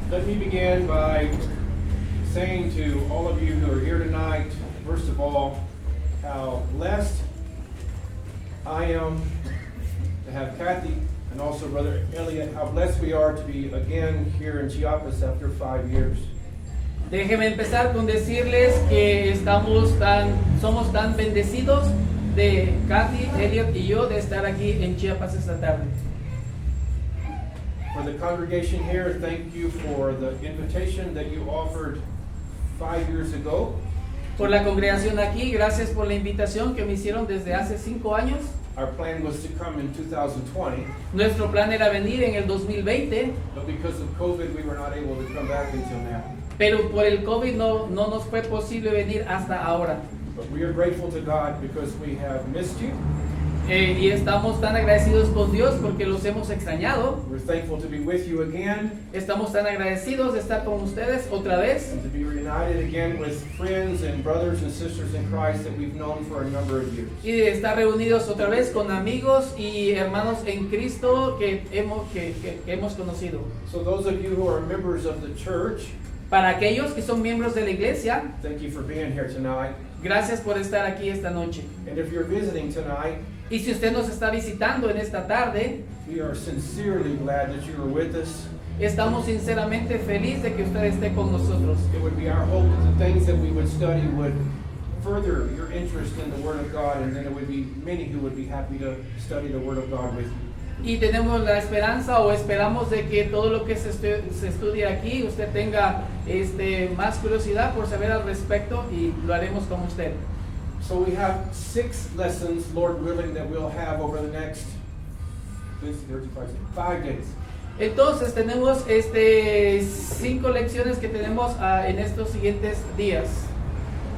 Let me begin by saying to all of you who are here tonight, first of all, how blessed I am to have Kathy and also Brother Elliot, how blessed we are to be again here in Chiapas after 5 years. Déjenme empezar con decirles que somos tan bendecidos de Kathy, Elliot y yo de estar aquí en Chiapas esta tarde. For the congregation here, thank you for the invitation that you offered 5 years ago. Por la congregación aquí, gracias por la invitación que me hicieron desde hace 5 años. Our plan was to come in 2020, Nuestro plan era venir en el 2020, but because of COVID, we were not able to come back until now. pero por el COVID no nos fue posible venir hasta ahora. But we are grateful to God because we have missed you. Y estamos tan agradecidos con Dios porque los hemos extrañado. We're thankful to be with you again Estamos tan agradecidos de estar con ustedes otra vez and to be reunited again with friends and brothers and sisters in Christ that we've known for a number of years. y de estar reunidos otra vez con amigos y hermanos en Cristo que hemos conocido. So those of you who are members of the church, Para aquellos que son miembros de la iglesia, thank you for being here tonight. gracias por estar aquí esta noche. And if you're visiting tonight, Y si usted nos está visitando en esta tarde, we are sincerely glad that you are with us. estamos sinceramente felices de que usted esté con nosotros. It would be our hope that the things that we would study would further your interest in the Word of God, and then it would be many who would be happy to study the Word of God with you. Y tenemos la esperanza o esperamos de que todo lo que se estudia aquí, usted tenga más curiosidad por saber al respecto y lo haremos con usted. So we have 6 lessons, Lord willing, that we'll have over the next 5 days. Entonces tenemos 5 lecciones que tenemos en estos siguientes días.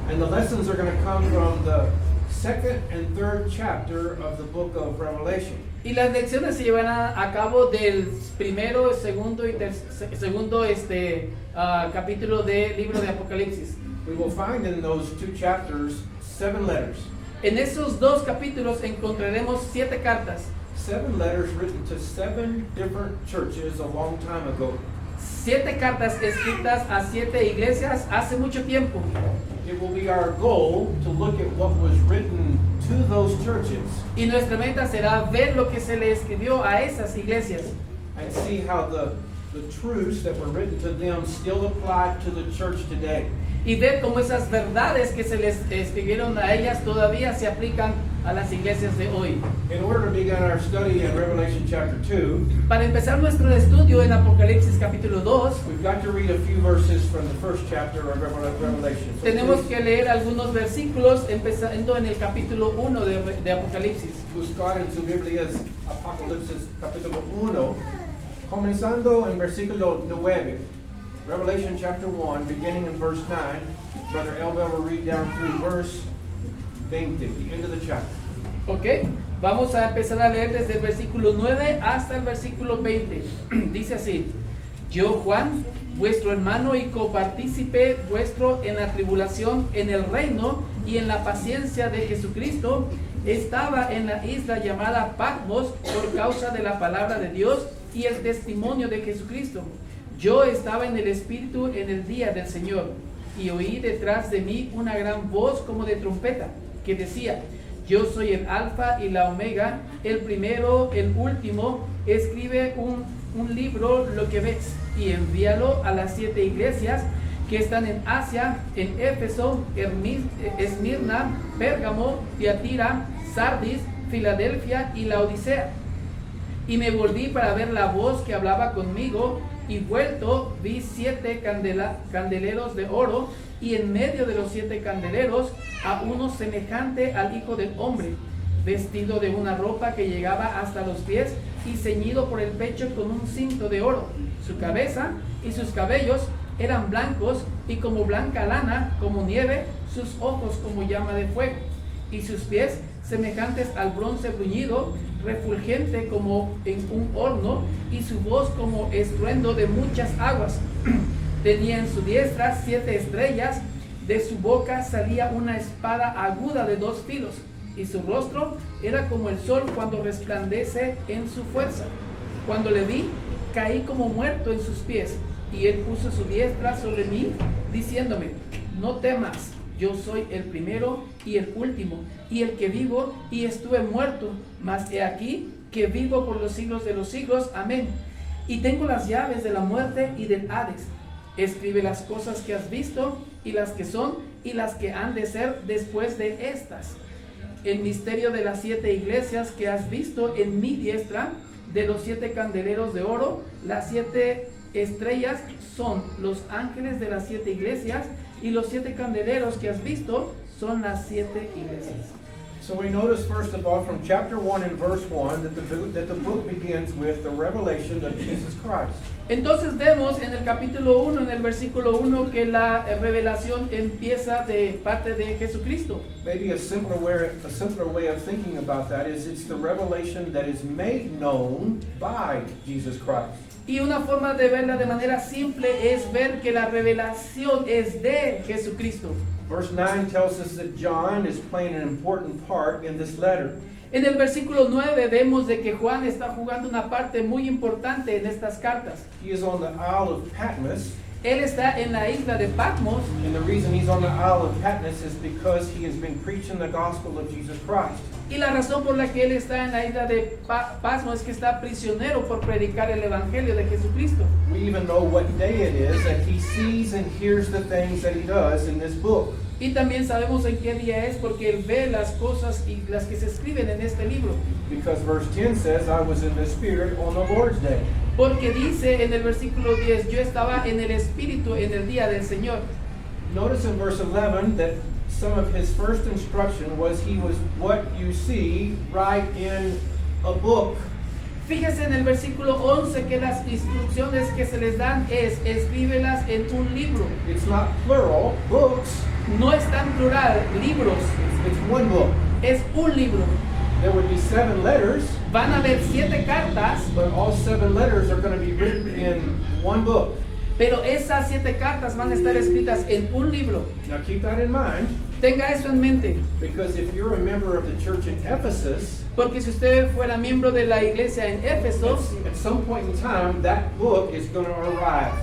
And the lessons are going to come from the 2nd and 3rd chapter of the book of Revelation. Y las lecciones se llevarán a cabo del primero, segundo y segundo capítulo del libro de Apocalipsis. We will find in those 2 chapters 7 letters. En esos 2 capítulos encontraremos 7 cartas. 7 letters written to 7 different churches a long time ago. 7 cartas escritas a 7 iglesias hace mucho tiempo. It will be our goal to look at what was written to those churches Y nuestra meta será ver lo que se le escribió a esas iglesias and see how the truths that were written to them still apply to the church today. y ver cómo esas verdades que se les escribieron a ellas todavía se aplican a las iglesias de hoy. In order to begin our study in Revelation chapter 2, Para empezar nuestro estudio en Apocalipsis capítulo 2, we've got to read a few verses from the first chapter of Revelation. So tenemos please que leer algunos versículos empezando en el capítulo 1 de Apocalipsis. buscar en su Biblias Apocalipsis capítulo 1, comenzando en versículo 9. Revelation chapter 1, beginning in verse 9. Brother Elbel will read down through verse 20, the end of the chapter. Ok, vamos a empezar a leer desde el versículo 9 hasta el versículo 20. Dice así: Yo, Juan, vuestro hermano y copartícipe vuestro en la tribulación, en el reino y en la paciencia de Jesucristo, estaba en la isla llamada Patmos por causa de la palabra de Dios y el testimonio de Jesucristo. Yo estaba en el Espíritu en el día del Señor, y oí detrás de mí una gran voz como de trompeta, que decía: Yo soy el Alfa y la Omega, el primero, el último. Escribe un libro lo que ves, y envíalo a las 7 iglesias que están en Asia, en Éfeso, Esmirna, Pérgamo, Tiatira, Sardis, Filadelfia y Laodicea. Y me volví para ver la voz que hablaba conmigo, y vuelto vi 7 candeleros de oro, y en medio de los 7 candeleros a uno semejante al Hijo del Hombre, vestido de una ropa que llegaba hasta los pies y ceñido por el pecho con un cinto de oro. Su cabeza y sus cabellos eran blancos y como blanca lana, como nieve, sus ojos como llama de fuego, y sus pies semejantes al bronce bruñido, refulgente como en un horno, y su voz como estruendo de muchas aguas. Tenía en su diestra 7 estrellas, de su boca salía una espada aguda de 2 filos, y su rostro era como el sol cuando resplandece en su fuerza. Cuando le vi, caí como muerto en sus pies, y él puso su diestra sobre mí, diciéndome, no temas, yo soy el primero y el último, y el que vivo y estuve muerto, mas he aquí que vivo por los siglos de los siglos, amén. Y tengo las llaves de la muerte y del Hades. Escribe las cosas que has visto, y las que son, y las que han de ser después de estas. El misterio de las 7 iglesias que has visto en mi diestra, de los 7 candeleros de oro, las 7 estrellas son los ángeles de las 7 iglesias, y los 7 candeleros que has visto son las 7 iglesias. So we notice first of all from chapter 1 and verse 1 that the book begins with the revelation of Jesus Christ. Entonces vemos en el capítulo 1, en el versículo 1, que la revelación empieza de parte de Jesucristo. Maybe a simpler way of thinking about that is it's the revelation that is made known by Jesus Christ. Y una forma de verla de manera simple es ver que la revelación es de Jesucristo. Verse 9 tells us that John is playing an important part in this letter. En el versículo 9 vemos de que Juan está jugando una parte muy importante en estas cartas. He is on the Isle of Patmos, Él está en la isla de Patmos, and the reason he's on the Isle of Patmos is because he has been preaching the gospel of Jesus Christ. y la razón por la que él está en la isla de Patmos es que está prisionero por predicar el evangelio de Jesucristo. We even know what day it is, that he sees and hears the things that he does in this book. Y también sabemos en qué día es porque él ve las cosas y las que se escriben en este libro. Because verse 10 says, I was in the Spirit on the Lord's day. Porque dice en el versículo 10, yo estaba en el Espíritu en el día del Señor. Notice in verse 11 that some of his first instruction was he was what you see right in a book. Fíjese en el versículo 11 que las instrucciones que se les dan es escríbelas en un libro. It's not plural, books. No es tan plural, libros. It's one book. Es un libro. There would be 7 letters, Van a haber 7 cartas, but all 7 letters are going to be written in one book. pero esas 7 cartas van a estar escritas en un libro. Now keep that in mind, Tenga eso en mente, because if you're a member of the church in Ephesus, porque si usted fuera miembro de la iglesia en Éfeso, at some point in time, that book is going to arrive.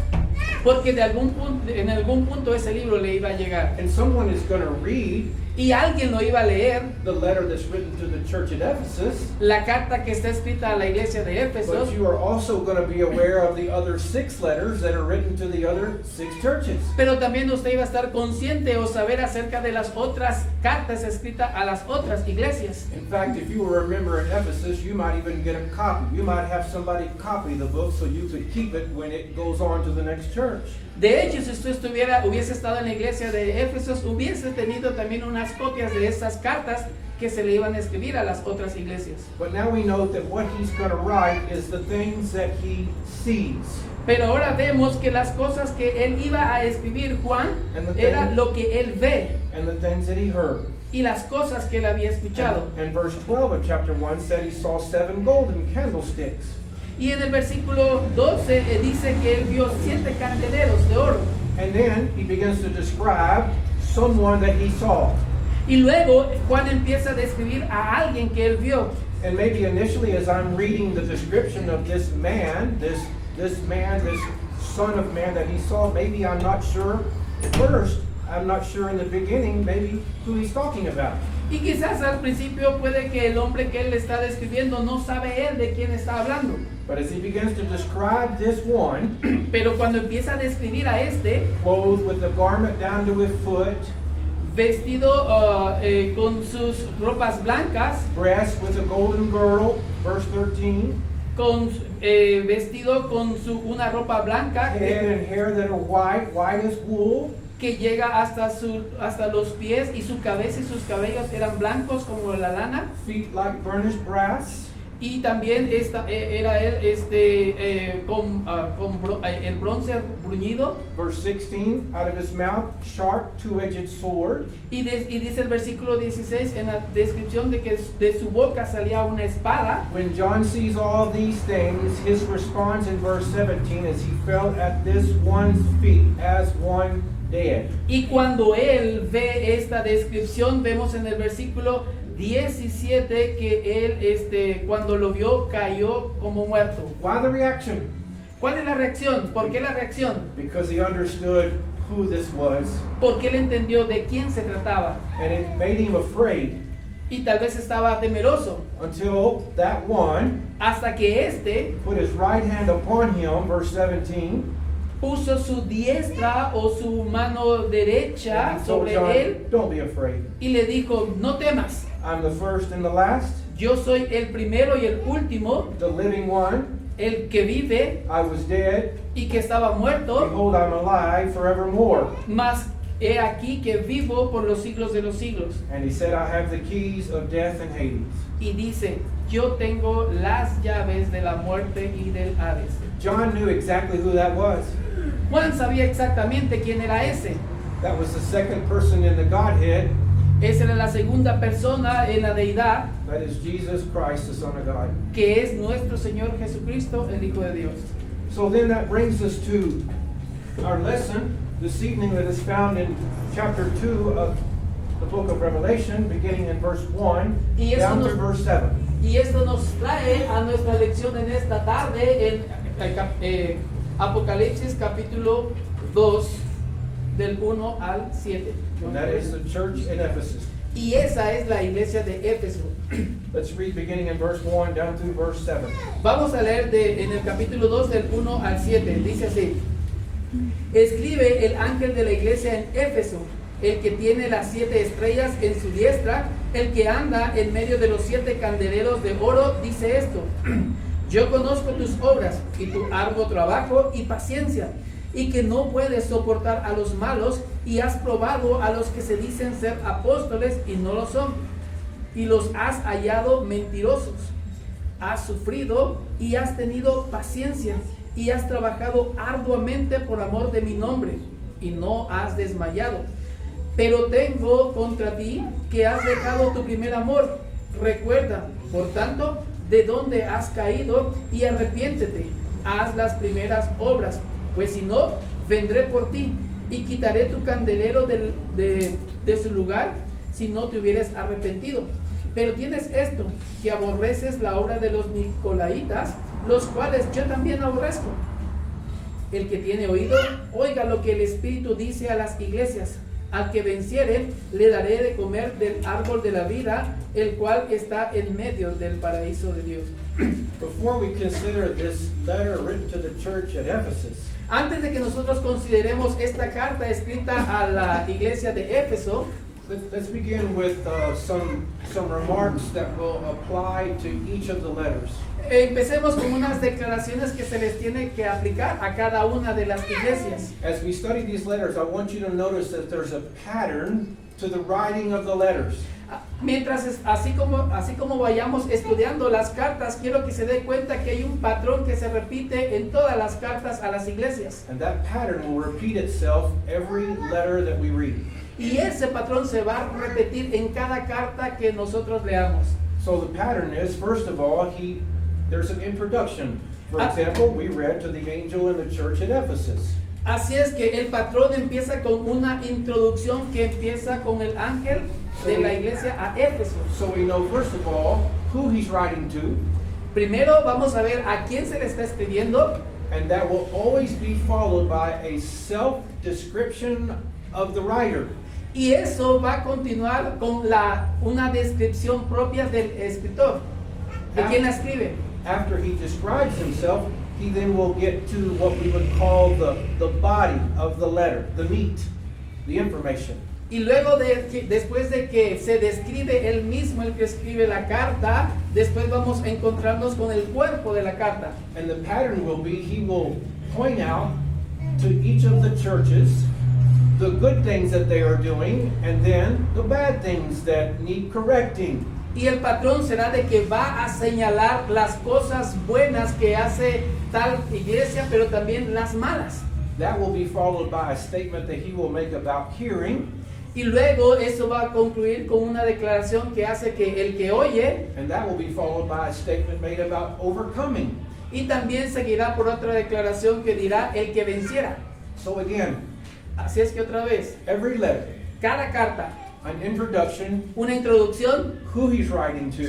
porque en algún punto ese libro le iba a llegar And someone is going to read y alguien lo iba a leer, the letter that's written to the church at Ephesus, la carta que está escrita a la iglesia de Éfeso, but you are also going to be aware of the other 6 letters that are written to the other 6 churches. pero también usted iba a estar consciente o saber acerca de las otras cartas escritas a las otras iglesias. In fact, if you were a member at Ephesus, you might even get a copy. You might have somebody copy the book so you could keep it when it goes on to the next church. De hecho, si usted hubiese estado en la iglesia de Éfeso, hubiese tenido también unas copias de esas cartas que se le iban a escribir a las otras iglesias. But now we know that what he's going to write is the things that he sees. Pero ahora vemos que las cosas que él iba a escribir, Juan, era lo que él ve And the things that he heard. y las cosas que él había escuchado. And verse 12 of chapter 1 said he saw 7 golden candlesticks. Y en el versículo 12 dice que él vio 7 candeleros de oro. And then he begins to describe someone that he saw. Y luego Juan empieza a describir a alguien que él vio. And maybe initially as I'm reading the description of this man, this son of man that he saw, maybe I'm not sure at first, I'm not sure in the beginning maybe who he's talking about. Y quizás al principio puede que el hombre que él está describiendo no sabe él de quién está hablando. But as he begins to describe this one, Pero cuando empieza a describir a este, clothed with the garment down to his foot, vestido con sus ropas blancas, breast with a golden girdle, verse 13, vestido con una ropa blanca head and hair that are white as wool, que llega hasta los pies y su cabeza y sus cabellos eran blancos como la lana, feet like burnished brass, y también era él con el bronce bruñido. verse 16, out of his mouth sharp two-edged sword. Y dice el versículo 16 en la descripción de que de su boca salía una espada. When John sees all these things, his response in verse 17 is he fell at this one's feet as one dead. Y cuando él ve esta descripción, vemos en el versículo 17 que él cuando lo vio cayó como muerto. Why the reaction? ¿Cuál es la reacción? ¿Por qué la reacción? Because he understood who this was, Porque él entendió de quién se trataba and it made him afraid y tal vez estaba temeroso until that one hasta que éste put his right hand upon him, verse 17, puso su diestra o su mano derecha and he told sobre John, él don't be afraid. y le dijo, no temas, I'm the first and the last, yo soy el primero y el último, the living one. el que vive I was dead, y que estaba muerto, behold, I'm alive forevermore. mas he aquí que vivo por los siglos de los siglos. And he said, I have the keys of death and Hades. Y dice, yo tengo las llaves de la muerte y del Hades. John knew exactly who that was. Juan sabía exactamente quién era ese. That was the second person in the Godhead. Esa era la segunda persona en la deidad, That is Jesus Christ, the Son of God. que es nuestro Señor Jesucristo, el Hijo de Dios. So then that brings us to our lesson this evening that is found in chapter 2 of the book of Revelation, beginning in verse 1 Y eso down to nos- verse 7. Y esto nos trae a nuestra lección en esta tarde en Apocalipsis capítulo 2 del 1 al 7. And that is the church in Ephesus. Y esa es la iglesia de Éfeso. Let's read beginning in verse 1 down through verse 7. Vamos a leer en el capítulo 2 del 1 al 7. Dice así: Escribe el ángel de la iglesia en Éfeso, el que tiene las 7 estrellas en su diestra, el que anda en medio de los 7 candeleros de oro, dice esto: Yo conozco tus obras y tu arduo trabajo y paciencia, y que no puedes soportar a los malos, y has probado a los que se dicen ser apóstoles y no lo son, y los has hallado mentirosos. Has sufrido y has tenido paciencia, y has trabajado arduamente por amor de mi nombre, y no has desmayado. Pero tengo contra ti que has dejado tu primer amor. Recuerda, por tanto, de dónde has caído, y arrepiéntete. Haz las primeras obras, pues si no, vendré por ti y quitaré tu candelero de su lugar si no te hubieras arrepentido. Pero tienes esto, que aborreces la obra de los nicolaitas, los cuales yo también aborrezco. El que tiene oído, oiga lo que el Espíritu dice a las iglesias. Al que venciere, le daré de comer del árbol de la vida, el cual está en medio del paraíso de Dios. Before we consider this letter written to the church at Ephesus, Antes de que nosotros consideremos esta carta escrita a la iglesia de Éfeso, let's begin with some remarks that will apply to each of the letters. empecemos con unas declaraciones que se les tiene que aplicar a cada una de las iglesias. As we study these letters, I want you to notice that there's a pattern to the writing of the letters. Mientras, así como vayamos estudiando las cartas, quiero que se dé cuenta que hay un patrón que se repite en todas las cartas a las iglesias. And that pattern will repeat itself every letter that we read. Y ese patrón se va a repetir en cada carta que nosotros leamos. So the pattern is, first of all, there's an introduction. For example, we read to the angel in the church at Ephesus. Así es que el patrón empieza con una introducción que empieza con el ángel de la iglesia a Éfeso. So we know, first of all, who he's writing to, Primero vamos a ver a quién se le está escribiendo, and that will always be followed by a self-description of the writer. y eso va a continuar con una descripción propia del escritor, de quien la escribe. After he describes himself, he then will get to what we would call the body of the letter, the meat, the information. Y luego después de que se describe él mismo, el que escribe la carta, después vamos a encontrarnos con el cuerpo de la carta. And the pattern will be, he will point out to each of the churches the good things that they are doing, and then the bad things that need correcting. Y el patrón será de que va a señalar las cosas buenas que hace tal iglesia, pero también las malas. That will be followed by a statement that he will make about hearing, Y luego eso va a concluir con una declaración que hace que el que oye, and that will be followed by a statement made about overcoming. y también seguirá por otra declaración que dirá el que venciera. So again, Así es que otra vez, every letter, cada carta, an introduction, una introducción, who he's writing to,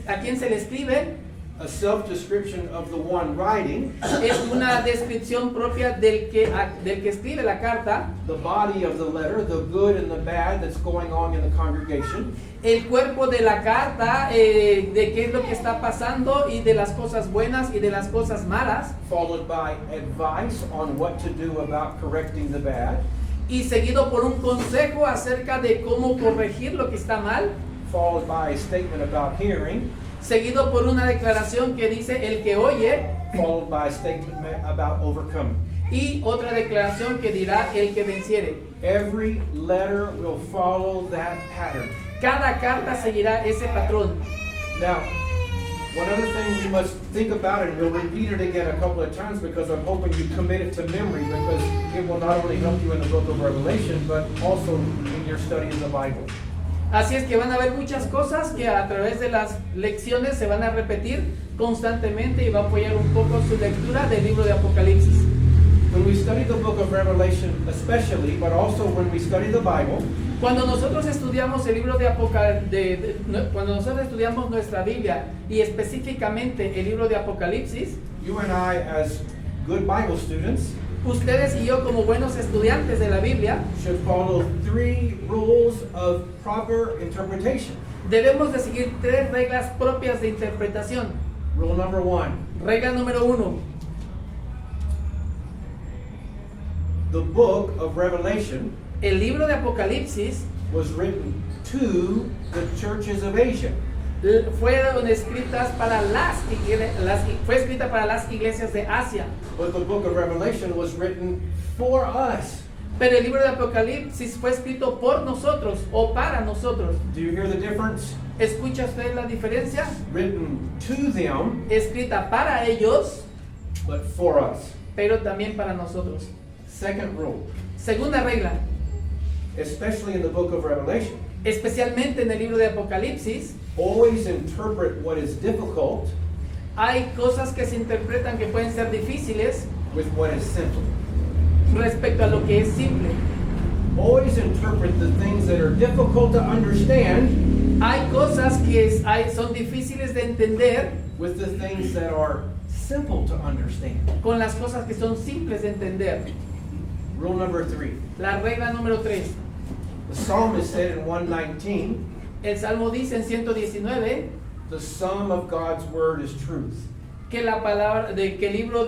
a quién se le escribe, a self-description of the one writing, Es una descripción propia del que escribe la carta, the body of the letter, the good and the bad that's going on in the congregation, el cuerpo de la carta, de qué es lo que está pasando y de las cosas buenas y de las cosas malas, followed by advice on what to do about correcting the bad, y seguido por un consejo acerca de cómo corregir lo que está mal, followed by a statement about hearing, seguido por una declaración que dice el que oye, followed by a statement about overcoming. y otra declaración que dirá el que venciere. Every letter will follow that pattern. Cada carta seguirá ese patrón. Now, one other thing we must think about, and we'll repeat it again a couple of times because I'm hoping you commit it to memory, because it will not only help you in the book of Revelation, but also in your study of the Bible. Así es que van a haber muchas cosas que a través de las lecciones se van a repetir constantemente y va a apoyar un poco su lectura del libro de Apocalipsis. When we study the book of Revelation especially, but also when we study the Bible, Cuando nosotros estudiamos el libro de Apocalipsis, cuando nosotros estudiamos nuestra Biblia y específicamente el libro de Apocalipsis, you and I, as good Bible students, ustedes y yo como buenos estudiantes de la Biblia should follow 3 rules of proper interpretation. debemos de seguir 3 reglas propias de interpretación. Rule number 1, Regla número 1. the book of Revelation El libro de Apocalipsis was written to the churches of Asia. fueron escritas para fue escrita para las iglesias de Asia. But the book of Revelation was written for us. Pero el libro de Apocalipsis fue escrito por nosotros o para nosotros. Do you hear the difference? ¿Escucha usted la diferencia? Written to them, Escrita para ellos, but for us. pero también para nosotros. Second rule, Segunda regla, especially in the book of Revelation, especialmente en el libro de Apocalipsis, always interpret what is difficult hay cosas que se interpretan que pueden ser difíciles with what is simple. respecto a lo que es simple. Always interpret the things that are difficult to understand Hay cosas que son difíciles de entender with the things that are simple to understand. con las cosas que son simples de entender. Rule number 3. La regla número 3. The psalmist said in 119, El Salmo dice en 119 the sum of God's word is truth. que la palabra que el Hijo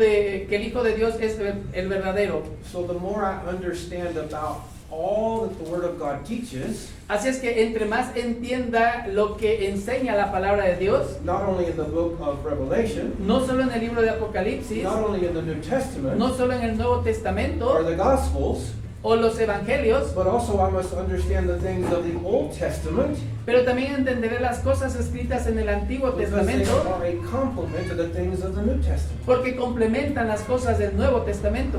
de Dios es el verdadero. So the more I understand about all that the word of God teaches, Así es que entre más entienda lo que enseña la palabra de Dios, not only in the book of Revelation, no solo en el libro de Apocalipsis, not only in the New Testament no solo en el Nuevo or Testamento the Gospels, o los Evangelios, but also I must understand the things of the Old Testament, pero también entenderé las cosas escritas en el Antiguo because they Testamento are a complement to the things of the New Testament. porque complementan las cosas del Nuevo Testamento.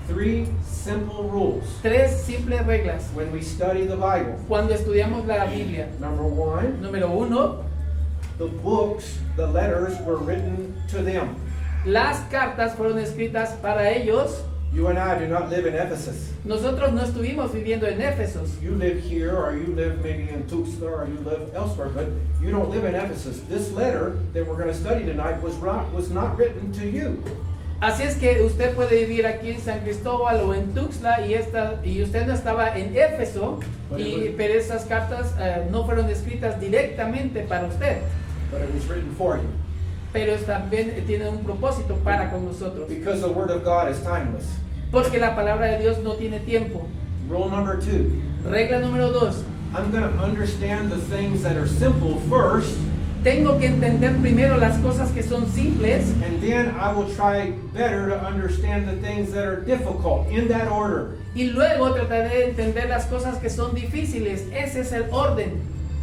3 simple rules 3 simples reglas when we study the Bible. cuando estudiamos la Biblia. Number 1, Número 1, the books, the letters were written to them. las cartas fueron escritas para ellos. You and I do not live in Ephesus. Nosotros no estuvimos viviendo en Éfesos. You live here, or you live maybe in Tuxtla, or you live elsewhere, but you don't live in Ephesus. This letter that we're going to study tonight was not written to you. Así es que usted puede vivir aquí en San Cristóbal o en Tuxtla y usted no estaba en Éfeso, pero esas cartas no fueron escritas directamente para usted, But it was written for you. pero también tienen un propósito para con nosotros. Because the Word of God is timeless. Porque la palabra de Dios no tiene tiempo. Rule number 2, Regla número 2. I'm going to understand the things that are simple first, Tengo que entender primero las cosas que son simples and then I will try better to understand the things that are difficult, in that order. y luego trataré de entender las cosas que son difíciles. Ese es el orden.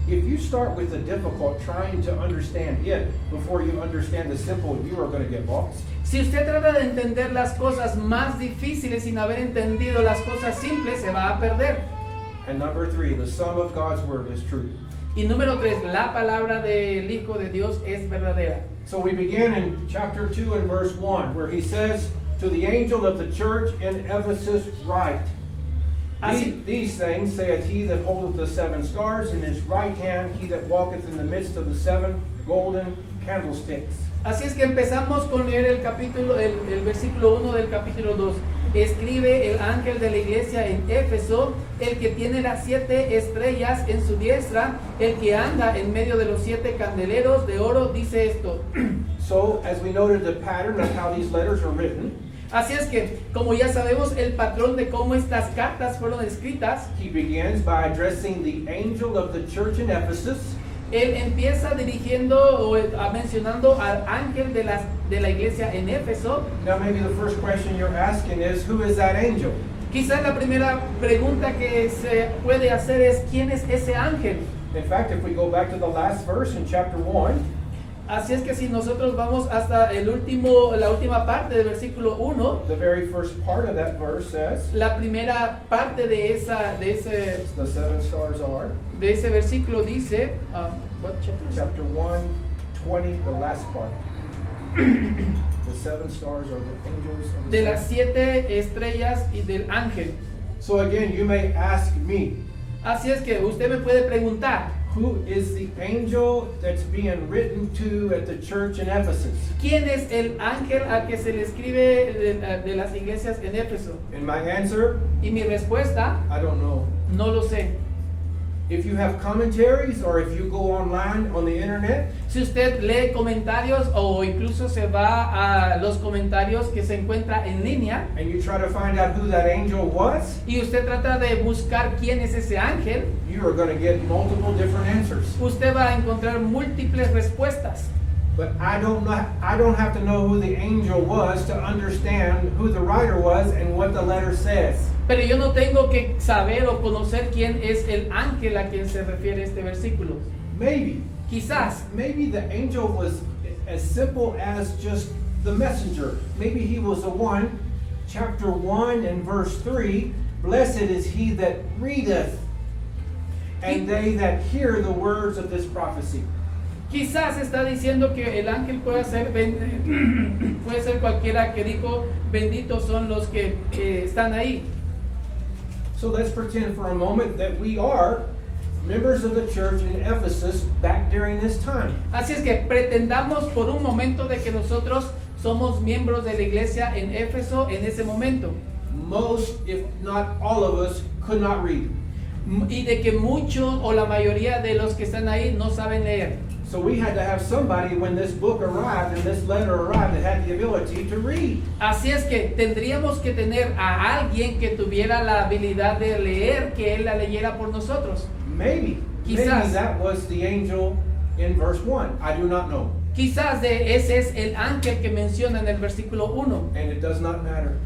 If you start with the difficult, trying to understand it before you understand the simple, you are going to get lost. Si usted trata de entender las cosas más difíciles sin haber entendido las cosas simples, se va a perder. And number 3, the sum of God's word is true. Y número 3, la palabra del Hijo de Dios es verdadera. So we begin in chapter 2 and verse 1, where he says, to the angel of the church in Ephesus write, these things saith he that holdeth the 7 stars in his right hand, he that walketh in the midst of the 7 golden candlesticks. Así es que empezamos con leer el versículo 1 del capítulo 2. Escribe el ángel de la iglesia en Éfeso, el que tiene las 7 estrellas en su diestra, el que anda en medio de los 7 candeleros de oro, dice esto. So, as we noted the pattern of how these letters are written, Así es que, como ya sabemos el patrón de cómo estas cartas fueron escritas, he begins by addressing the angel of the church in Ephesus. él empieza dirigiendo o mencionando al ángel de la iglesia en Éfeso. Now, maybe the first question you're asking is, who is that angel? Quizás la primera pregunta que se puede hacer es, ¿quién es ese ángel? In fact, if we go back to the last verse in chapter 1, Así es que si nosotros vamos hasta la última parte del versículo 1, the very first part of that verse says, la primera parte de ese the 7 stars are, versículo dice, what chapter? chapter 1, 20, the last part. The 7 stars are the angels of the De las seven. 7 estrellas y del ángel. So again, you may ask me, Así es que usted me puede preguntar, who is the angel that's being written to at the church in Ephesus? ¿quién es el ángel al que se le escribe de las iglesias en Éfeso? And my answer, Y mi respuesta, I don't know. no lo sé. If you have commentaries or if you go online on the internet, Si usted lee comentarios o incluso se va a los comentarios que se encuentra en línea and you try to find out who that angel was, y usted trata de buscar quién es ese ángel, you are going to get multiple different answers. usted va a encontrar múltiples respuestas. But I don't have to know who the angel was to understand who the writer was and what the letter says. Pero yo no tengo que saber o conocer quién es el ángel a quien se refiere este versículo. Maybe Quizás the angel was as simple as just the messenger. Maybe he was the one, chapter 1 and verse 3, blessed is he that readeth, and they that hear the words of this prophecy. Quizás está diciendo que el ángel puede ser cualquiera que dijo, benditos son los que están ahí. So let's pretend for a moment that we are members of the church in Ephesus back during this time. Así es que pretendamos por un momento de que nosotros somos miembros de la iglesia en Éfeso en ese momento. Most, if not all of us, could not read. Y de que muchos o la mayoría de los que están ahí no saben leer. So we had to have somebody when this book arrived and this letter arrived that had the ability to read. Así es que tendríamos que tener a alguien que tuviera la habilidad de leer, que él la leyera por nosotros. Maybe Quizás. that was the angel in verse 1. I do not know. Quizás ese es el ángel que menciona en el versículo 1, And it does not matter.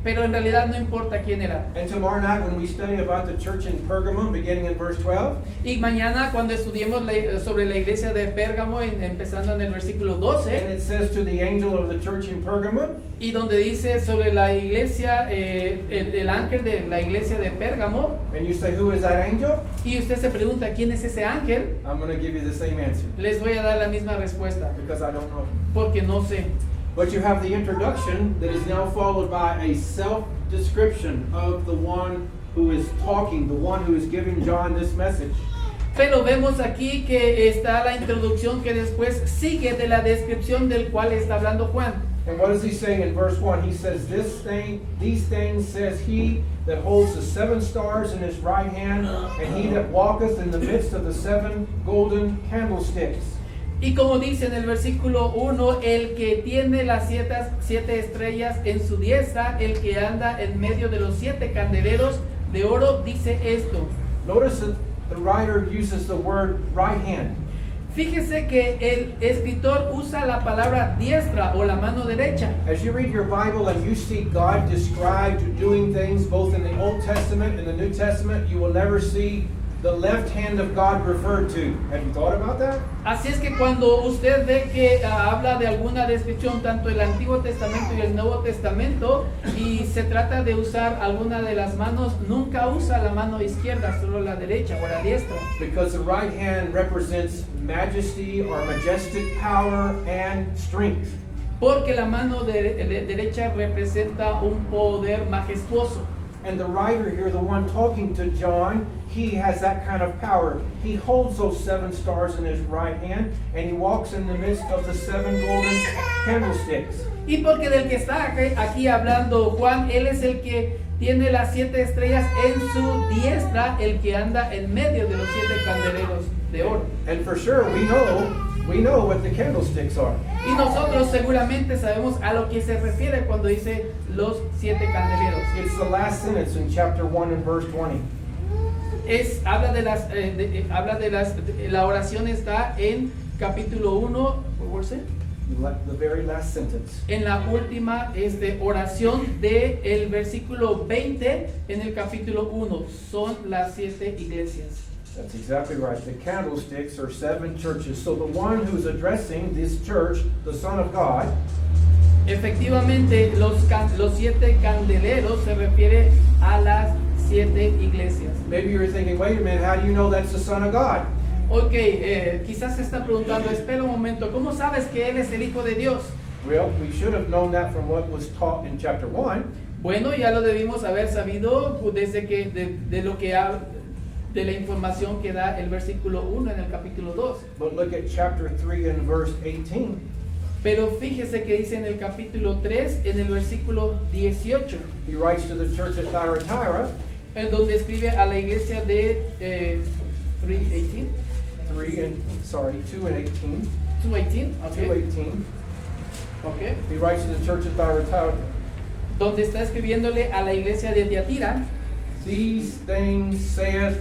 pero en realidad no importa quién era. And tomorrow night when we study about the church in Pergamum, beginning in verse 12, Y mañana cuando estudiemos sobre la iglesia de Pérgamo, empezando en el versículo and 12, it says to the angel of the church in Pergamum, y donde dice sobre la iglesia, el ángel de la iglesia de Pérgamo, and you say, who is that angel? y usted se pregunta quién es ese ángel, I'm going to give you the same answer les voy a dar la misma respuesta, because I don't know. porque no sé. But you have the introduction that is now followed by a self-description of the one who is talking, the one who is giving John this message. Pero vemos aquí que está la introducción que después sigue de la descripción del cual está hablando Juan. And what is he saying in verse 1? He says, these things says he that holds the 7 stars in his right hand, and he that walketh in the midst of the 7 golden candlesticks. Y como dice en el versículo 1, el que tiene las 7 estrellas en su diestra, el que anda en medio de los 7 candeleros de oro, dice esto. Notice that the writer uses the word right hand. Fíjese que el escritor usa la palabra diestra o la mano derecha. As you read your Bible and you see God described doing things both in the Old Testament and the New Testament, you will never see the left hand of God referred to. Have you thought about that? Así es que cuando usted ve que habla de alguna descripción, tanto el Antiguo Testamento y el Nuevo Testamento, y se trata de usar alguna de las manos, nunca usa la mano izquierda, solo la derecha o la diestra. Because the right hand represents majesty or majestic power and strength. Porque la mano derecha representa un poder majestuoso. And the writer here, the one talking to John, he has that kind of power. He holds those 7 stars in his right hand, and he walks in the midst of the 7 golden candlesticks. Y porque del que está aquí hablando Juan, él es el que tiene las 7 estrellas en su diestra, el que anda en medio de los 7 candeleros de oro. And for sure, we know what the candlesticks are. Y nosotros seguramente sabemos a lo que se refiere cuando dice los 7 candeleros. It's the last sentence in chapter 1 and verse 20. La oración está en capítulo 1, The very last sentence. en la última oración del versículo 20 en el capítulo 1. Son las 7 iglesias. That's exactly right. The candlesticks are 7 churches. So the one who's addressing this church, the Son of God, Efectivamente, los 7 candeleros se refiere a las 7 iglesias. maybe you're thinking, wait a minute, how do you know that's the Son of God? Ok, quizás se está preguntando, espera un momento, ¿cómo sabes que Él es el Hijo de Dios? Well, we should have known that from what was taught in chapter 1. Bueno, ya lo debimos haber sabido desde que de la información que da el versículo 1 en el capítulo 2. But look at chapter 3 and verse 18. Pero fíjese que dice en el capítulo 3, en el versículo 18, He writes to the church at Thyatira, en donde escribe a la iglesia de 3:18, 2 and 18. 2:18, okay. 2:18. Okay. He writes to the church at Thyatira, Donde está escribiéndole a la iglesia de Tiatira, these things saith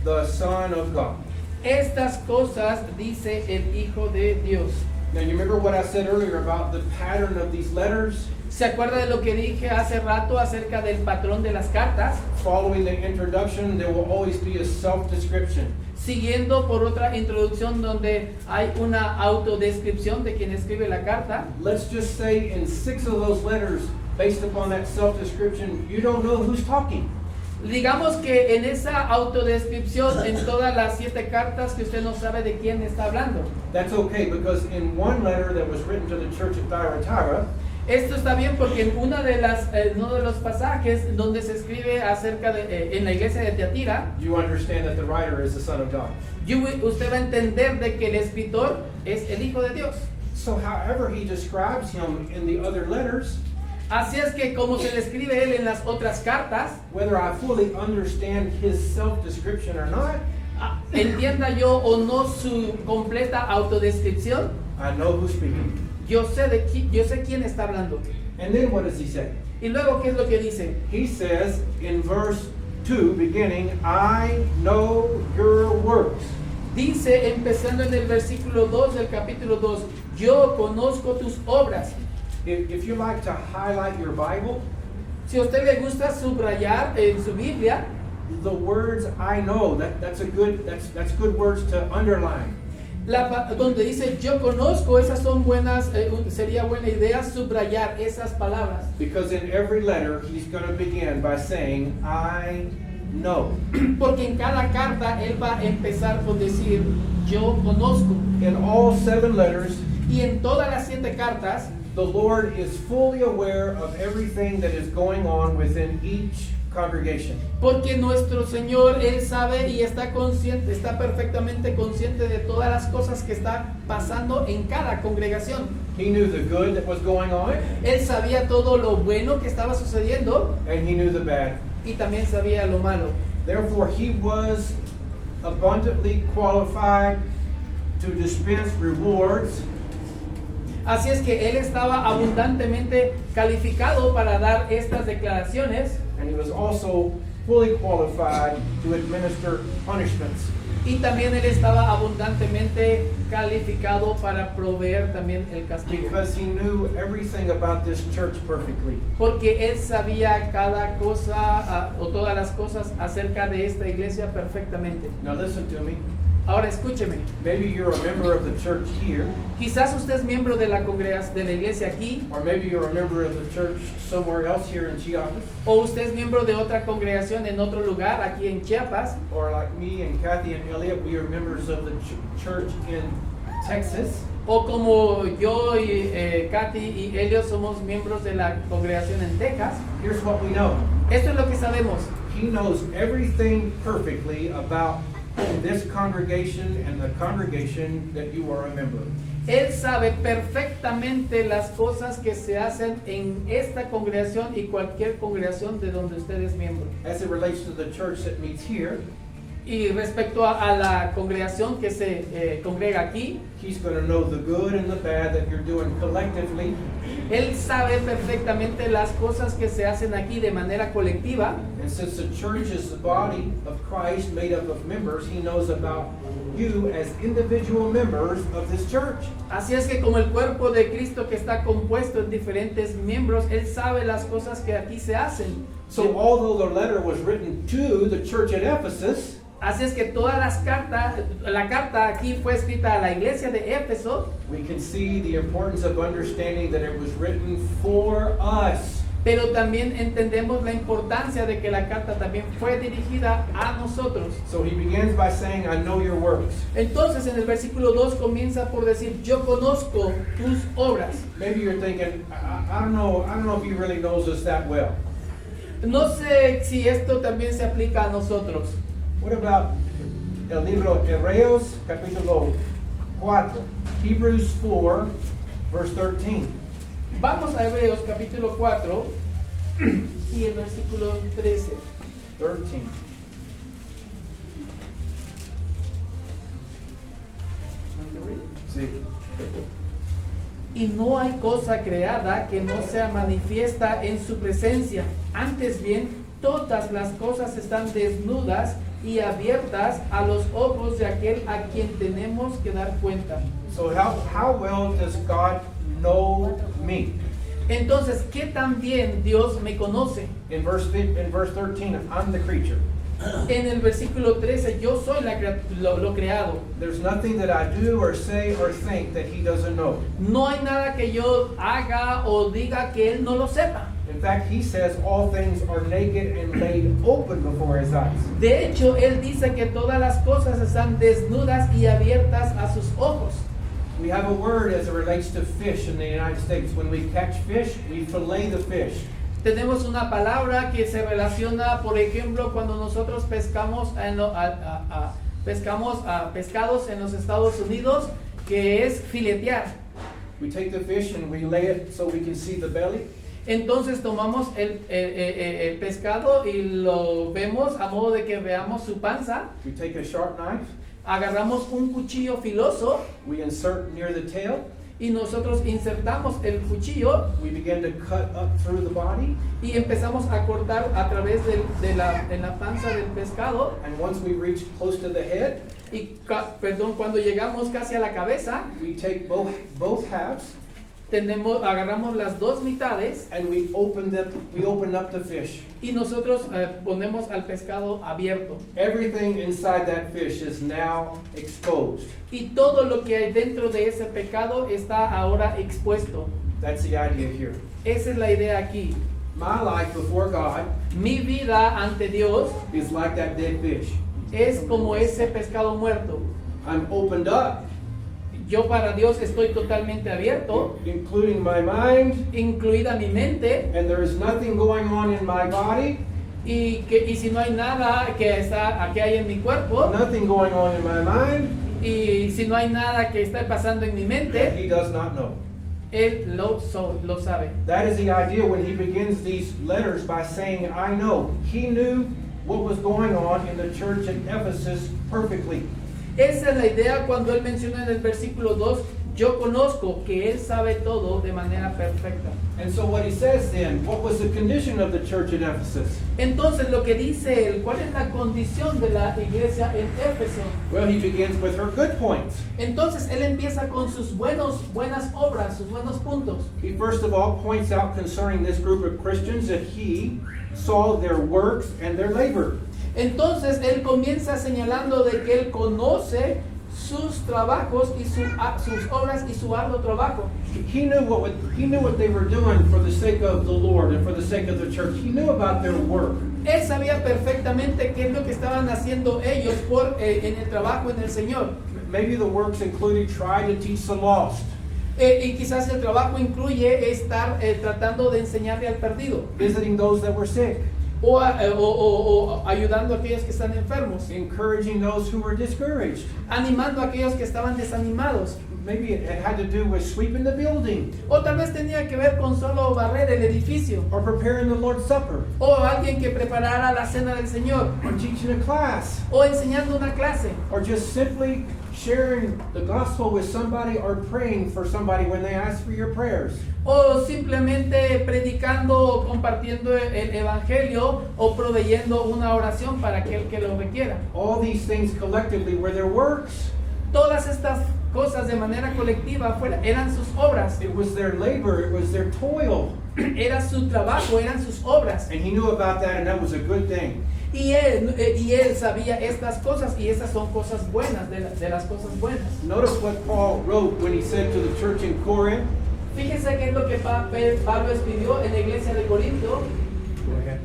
the Son of God. estas cosas dice el Hijo de Dios. Now you remember what I said earlier about the pattern of these letters? ¿Se acuerda de lo que dije hace rato acerca del patrón de las cartas? Following the introduction, there will always be a self-description. Siguiendo por otra introducción donde hay una autodescripción de quien escribe la carta. Let's just say in 6 of those letters, based upon that self-description, you don't know who's talking. Digamos que en esa autodescripción, en todas las 7 cartas, que usted no sabe de quién está hablando. That's okay, because in one letter that was written to the church at Thyatira, Esto está bien porque en uno de los pasajes donde se escribe acerca de en la iglesia de Tiatira, you understand that the writer is the Son of God. usted va a entender de que el escritor es el Hijo de Dios. So however he describes him in the other letters, Así es que como se le escribe él en las otras cartas, whether I fully understand his self-description or not, entienda yo o no su completa autodescripción, I know who's speaking. yo sé quién está hablando. And then what does he say? Y luego, ¿qué es lo que dice? He says in verse 2, beginning, I know your works. Dice, empezando en el versículo 2 del capítulo 2, yo conozco tus obras. If you like to highlight your Bible, Si a usted le gusta subrayar en su Biblia, the words I know, that's good words to underline. donde dice yo conozco, esas son buenas, sería buena idea subrayar esas palabras. Because in every letter, he's going to begin by saying, I know. Porque en cada carta él va a empezar con decir yo conozco. In all 7 letters, Y en todas las 7 cartas, the Lord is fully aware of everything that is going on within each congregation. porque nuestro Señor, Él sabe y está consciente, está perfectamente consciente de todas las cosas que están pasando en cada congregación. He knew the good that was going on, Él sabía todo lo bueno que estaba sucediendo and he knew the bad. y también sabía lo malo. Therefore, he was abundantly qualified to dispense rewards Así es que Él estaba abundantemente calificado para dar estas declaraciones and he was also fully qualified to administer punishments. y también Él estaba abundantemente calificado para proveer también el castigo. Because he knew everything about this church perfectly. Porque Él sabía cada cosa o todas las cosas acerca de esta iglesia perfectamente. Now listen to me. Ahora escúcheme, Maybe you're a member of the church here, quizás usted es miembro de la congregación de la iglesia aquí, or maybe you're a member of the church somewhere else here in Chiapas, o usted es miembro de otra congregación en otro lugar aquí en Chiapas, or like me and Kathy and Elliot, we are members of the church in Texas. O como yo y Katy y Elliot somos miembros de la congregación en Texas. Here's what we know. Esto es lo que sabemos. He knows everything perfectly about this congregation and the congregation that you are a member. Él sabe perfectamente las cosas que se hacen en esta congregación y cualquier congregación de donde usted es miembro. As it relates to the church that meets here, Y respecto a la congregación que se congrega aquí, he's going to know the good and the bad that you're doing collectively. él sabe perfectamente las cosas que se hacen aquí de manera colectiva. And since the church is the body of Christ made up of members, he knows about you as individual members of this church. Así es que como el cuerpo de Cristo que está compuesto en diferentes miembros, él sabe las cosas que aquí se hacen. So although the letter was written to the church at Ephesus, Así es que todas las cartas, la carta aquí fue escrita a la iglesia de Éfeso, we can see the importance of understanding that it was written for us. pero también entendemos la importancia de que la carta también fue dirigida a nosotros. So he begins by saying, I know your works. Entonces en el versículo 2 comienza por decir, yo conozco tus obras. Maybe you're thinking, I don't know if he really knows us that well. No sé si esto también se aplica a nosotros. What about el libro Hebreos capítulo 4, Hebrews 4, verse 13. Vamos a Hebreos capítulo 4 y el versículo 13. 13. Sí. Y no hay cosa creada que no sea manifiesta en su presencia. Antes bien, todas las cosas están desnudas y abiertas a los ojos de aquel a quien tenemos que dar cuenta. So how well does God know me? Entonces, ¿qué tan bien Dios me conoce? In verse 13, I'm the creature. En el versículo 13, yo soy lo creado. There's nothing that I do or say or think that he doesn't know. No hay nada que yo haga o diga que Él no lo sepa. In fact, he says all things are naked and laid open before his eyes. De hecho, Él dice que todas las cosas están desnudas y abiertas a sus ojos. We have a word as it relates to fish in the United States. When we catch fish, we fillet the fish. Tenemos una palabra que se relaciona, por ejemplo, cuando nosotros pescamos pescados en los Estados Unidos, que es filetear. We take the fish and we lay it so we can see the belly. Entonces tomamos el pescado y lo vemos a modo de que veamos su panza. We take a sharp knife. Agarramos un cuchillo filoso We insert near the tail. y nosotros insertamos el cuchillo We begin to cut up through the body. y empezamos a cortar a través en la panza del pescado. And once we reach close to the head, Y cuando llegamos casi a la cabeza, we take both halves agarramos las dos mitades and we open up the fish. y nosotros ponemos al pescado abierto. Everything inside that fish is now exposed. Y todo lo que hay dentro de ese pescado está ahora expuesto. That's the idea here. Esa es la idea aquí. My life before God Mi vida ante Dios is like that dead fish. es como ese pescado muerto. I'm opened up, Yo para Dios estoy totalmente abierto, including my mind, incluida mi mente, and there is nothing going on in my body, y si no hay nada que hay en mi cuerpo, nothing going on in my mind y si no hay nada que está pasando en mi that mente, he does not know. Él lo sabe. That is the idea when he begins these letters by saying, I know. He knew what was going on in the church at Ephesus perfectly. Esa es la idea cuando Él menciona en el versículo 2, yo conozco que Él sabe todo de manera perfecta. And so what he says then, what was the condition of the church at Ephesus? Entonces lo que dice Él, ¿cuál es la condición de la iglesia en Éfeso? Well, he begins with her good points. Entonces Él empieza con sus buenas obras, sus buenos puntos. He first of all points out concerning this group of Christians that he saw their works and their labor. Entonces Él comienza señalando de que Él conoce sus trabajos y sus obras y su arduo trabajo. He knew what they were doing for the sake of the Lord and for the sake of the church. He knew about their work. Él sabía perfectamente qué es lo que estaban haciendo ellos en el trabajo en el Señor. Maybe the works included trying to teach the lost, Y quizás el trabajo incluye estar tratando de enseñarle al perdido visiting those that were sick, o ayudando a aquellos que están enfermos, encouraging those who were discouraged. animando a aquellos que estaban desanimados. Maybe it had to do with sweeping the building O tal vez tenía que ver con solo barrer el edificio, or preparing the Lord's Supper o alguien que preparara la cena del Señor, or teaching a class o enseñando una clase, or just simply sharing the gospel with somebody or praying for somebody when they ask for your prayers. o simplemente predicando o compartiendo el evangelio o proveyendo una oración para aquel que lo requiera. All these things collectively were their works. Todas estas cosas de manera colectiva eran sus obras, It was their labor, it was their toil. era su trabajo, eran sus obras. And he knew about that, and that was a good thing. Y él sabía estas cosas, y estas son cosas buenas, de las cosas buenas. Notice what Paul wrote when he said to the church in Corinth. Fíjense qué es lo que Pablo escribió en la iglesia de Corinto. Go ahead.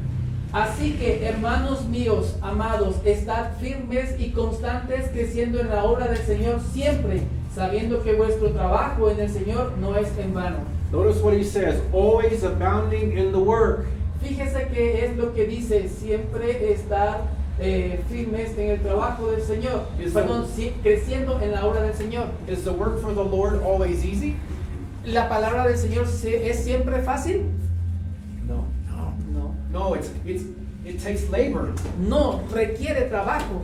Así que, hermanos míos, amados, estad firmes y constantes, creciendo en la obra del Señor siempre, sabiendo que vuestro trabajo en el Señor no es en vano. Notice what he says, always abounding in the work. Fíjese que es lo que dice, siempre estar firmes en el trabajo del Señor. Creciendo en la obra del Señor. Is the work for the Lord always easy? ¿La palabra del Señor es siempre fácil? No. No. No, it takes labor. No, requiere trabajo.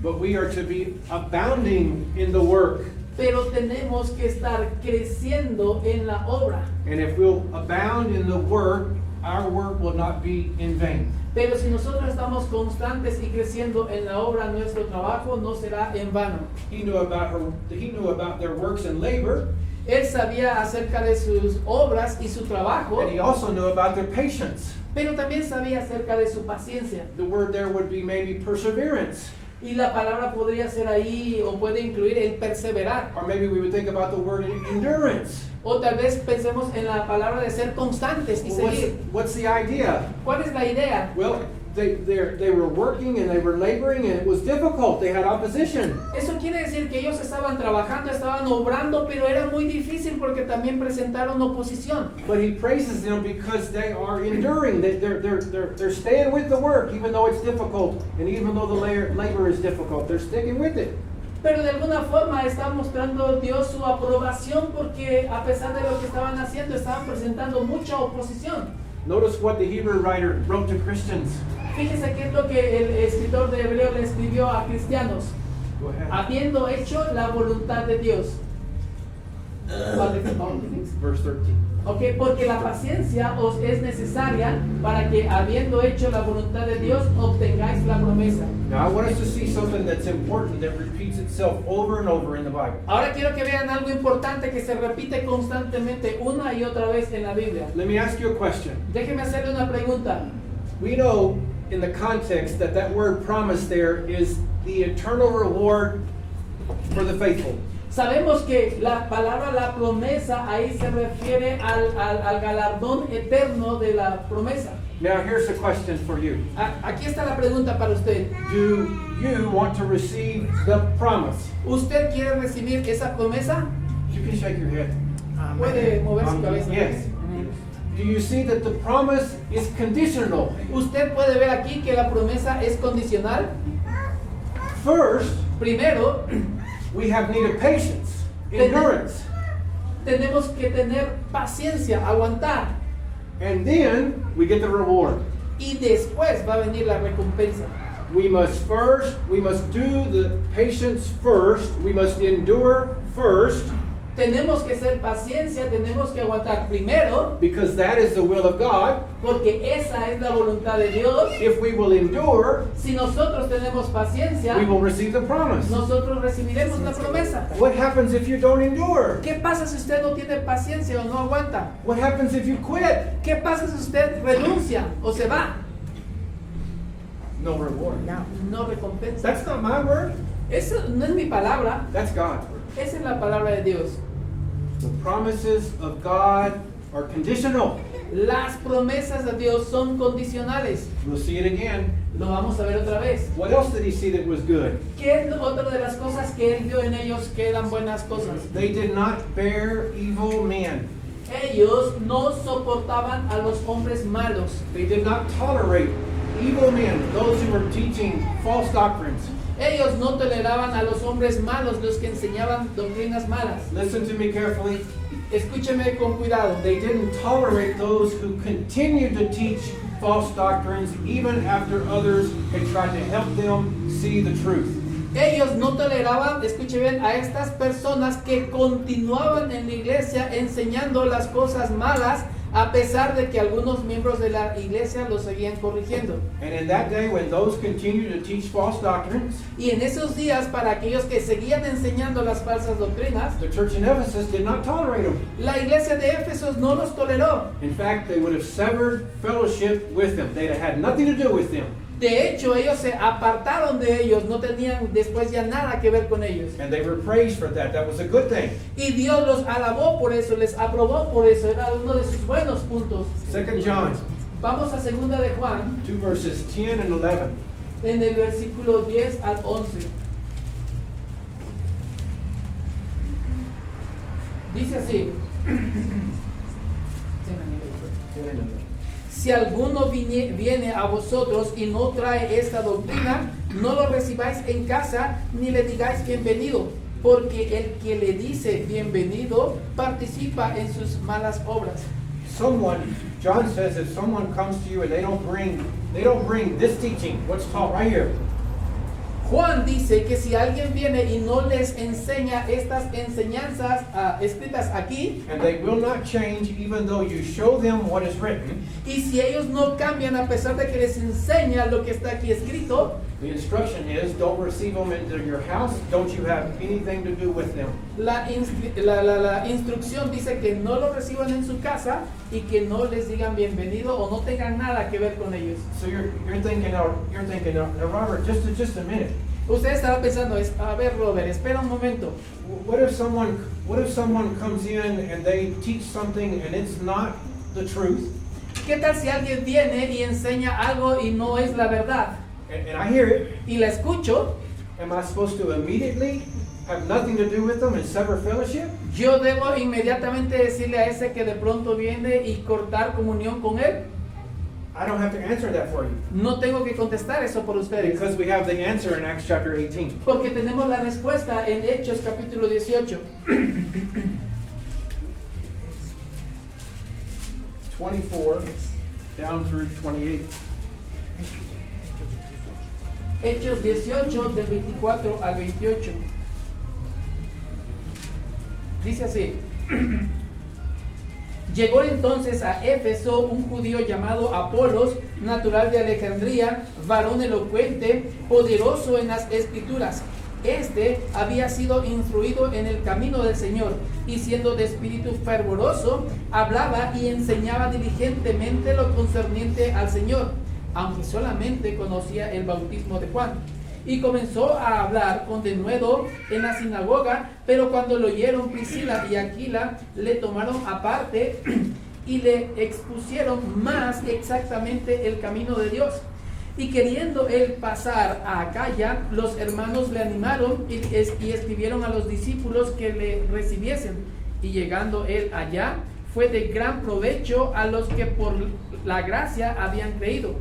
But we are to be abounding in the work. Pero tenemos que estar creciendo en la obra. And if we'll abound in the work, our work will not be in vain. Pero si nosotros estamos constantes y creciendo en la obra, nuestro trabajo no será en vano. He knew about their works and labor, Él sabía acerca de sus obras y su trabajo, and he also knew about their patience. pero también sabía acerca de su paciencia. The word there would be maybe perseverance, Y la palabra podría ser ahí, o puede incluir el perseverar. or maybe we would think about the word endurance. O tal vez pensemos en la palabra de ser constantes y Well, seguir. what's the idea? ¿Cuál es la idea? Well, they were working and they were laboring and it was difficult. They had opposition. Eso quiere decir que ellos estaban trabajando, estaban obrando, pero era muy difícil porque también presentaron oposición. But he praises them because they are enduring. They're staying with the work even though it's difficult, and even though the labor is difficult, they're sticking with it. Pero de alguna forma está mostrando Dios su aprobación porque a pesar de lo que estaban haciendo, estaban presentando mucha oposición. Notice what the Hebrew writer wrote to Christians. Fíjese qué es lo que el escritor de Hebreo le escribió a cristianos. Go ahead. Habiendo hecho la voluntad de Dios. Verse 13. Ok, porque la paciencia os es necesaria para que, habiendo hecho la voluntad de Dios, obtengáis la promesa. Now I want us to see something that's important that repeats itself over and over in the Bible. Ahora quiero que vean algo importante que se repite constantemente una y otra vez en la Biblia. Let me ask you a question. Déjeme hacerle una pregunta. We know in the context that word promise there is the eternal reward for the faithful. Sabemos que la palabra, la promesa, ahí se refiere al galardón eterno de la promesa. Now here's the question for you. Aquí está la pregunta para usted. Do you want to receive the promise? ¿Usted quiere recibir esa promesa? You can shake your head. Puede mover su cabeza. Yes. Do you see that the promise is conditional? Usted puede ver aquí que la promesa es condicional. First, Primero, we have need of patience, endurance. tenemos que tener paciencia, aguantar. And then we get the reward. Y después va a venir la recompensa. We must do the patience first. We must endure first. Tenemos que ser paciencia, tenemos que aguantar primero, Because that is the will of God. porque esa es la voluntad de Dios. If we will endure, Si nosotros tenemos paciencia, we will receive the promise. nosotros recibiremos la promesa. What happens if you don't endure? ¿Qué pasa si usted no tiene paciencia o no aguanta? What happens if you quit? ¿Qué pasa si usted renuncia o se va? No reward. No recompensa. That's not my word. Eso no es mi palabra, That's God's word. esa es la palabra de Dios. The promises of God are conditional. Las promesas de Dios son condicionales. We'll see it again. Lo vamos a ver otra vez. What else did he see that was good? ¿Qué es otra de las cosas que él vio en ellos que eran buenas cosas? They did not bear evil men. Ellos no soportaban a los hombres malos. They did not tolerate evil men, those who were teaching false doctrines. Ellos no toleraban a los hombres malos, los que enseñaban doctrinas malas. Listen to me carefully. Escúcheme con cuidado. They didn't tolerate those who continued to teach false doctrines even after others had tried to help them see the truth. Ellos no toleraban, escuchen bien, a estas personas que continuaban en la iglesia enseñando las cosas malas, a pesar de que algunos miembros de la iglesia los seguían corrigiendo. And in that day, when those continued to teach false doctrines, Y en esos días, para aquellos que seguían enseñando las falsas doctrinas, the church in Ephesus did not tolerate them. la iglesia de Éfeso no los toleró. In fact, they would have severed fellowship with them. They'd have had nothing to do with them. De hecho, ellos se apartaron de ellos, no tenían después ya nada que ver con ellos. And they were praised for that. That was a good thing. Y Dios los alabó por eso, les aprobó por eso, era uno de sus buenos puntos. 2 John Vamos a segunda de Juan, 2 verses 10 and 11. en el versículo 10 al 11. Dice así. Si alguno viene a vosotros y no trae esta doctrina, no lo recibáis en casa ni le digáis bienvenido, porque el que le dice bienvenido participa en sus malas obras. John says, if someone comes to you and they don't bring this teaching, what's taught right here. Juan dice que si alguien viene y no les enseña estas enseñanzas escritas aquí, And they will not change even though you show them what is written. y si ellos no cambian a pesar de que les enseña lo que está aquí escrito, The instruction is, don't receive them into your house. Don't you have anything to do with them. la instrucción dice que no lo reciban en su casa y que no les digan bienvenido o no tengan nada que ver con ellos. So you're thinking, now, Robert, just a minute. Usted estará pensando, a ver, Robert, espera un momento. What if someone comes in and they teach something and it's not the truth? ¿Qué tal si alguien viene y enseña algo y no es la verdad? And I hear it. Y la escucho, Am I supposed to immediately have nothing to do with them and sever fellowship? yo debo inmediatamente decirle a ese que de pronto viene y cortar comunión con él. I don't have to answer that for you No tengo que contestar eso por ustedes, because we have the answer in Acts chapter 18. porque tenemos la respuesta en Hechos capítulo 18. 24 down through 28. Hechos 18 del 24 al 28. Dice así. Llegó entonces a Éfeso un judío llamado Apolos, natural de Alejandría, varón elocuente, poderoso en las escrituras. Este había sido instruido en el camino del Señor, y siendo de espíritu fervoroso, hablaba y enseñaba diligentemente lo concerniente al Señor, aunque solamente conocía el bautismo de Juan. Y comenzó a hablar con denuedo en la sinagoga, pero cuando lo oyeron Priscila y Aquila, le tomaron aparte y le expusieron más exactamente el camino de Dios. Y queriendo él pasar a Acaya, los hermanos le animaron y escribieron a los discípulos que le recibiesen. Y llegando él allá, fue de gran provecho a los que por la gracia habían creído,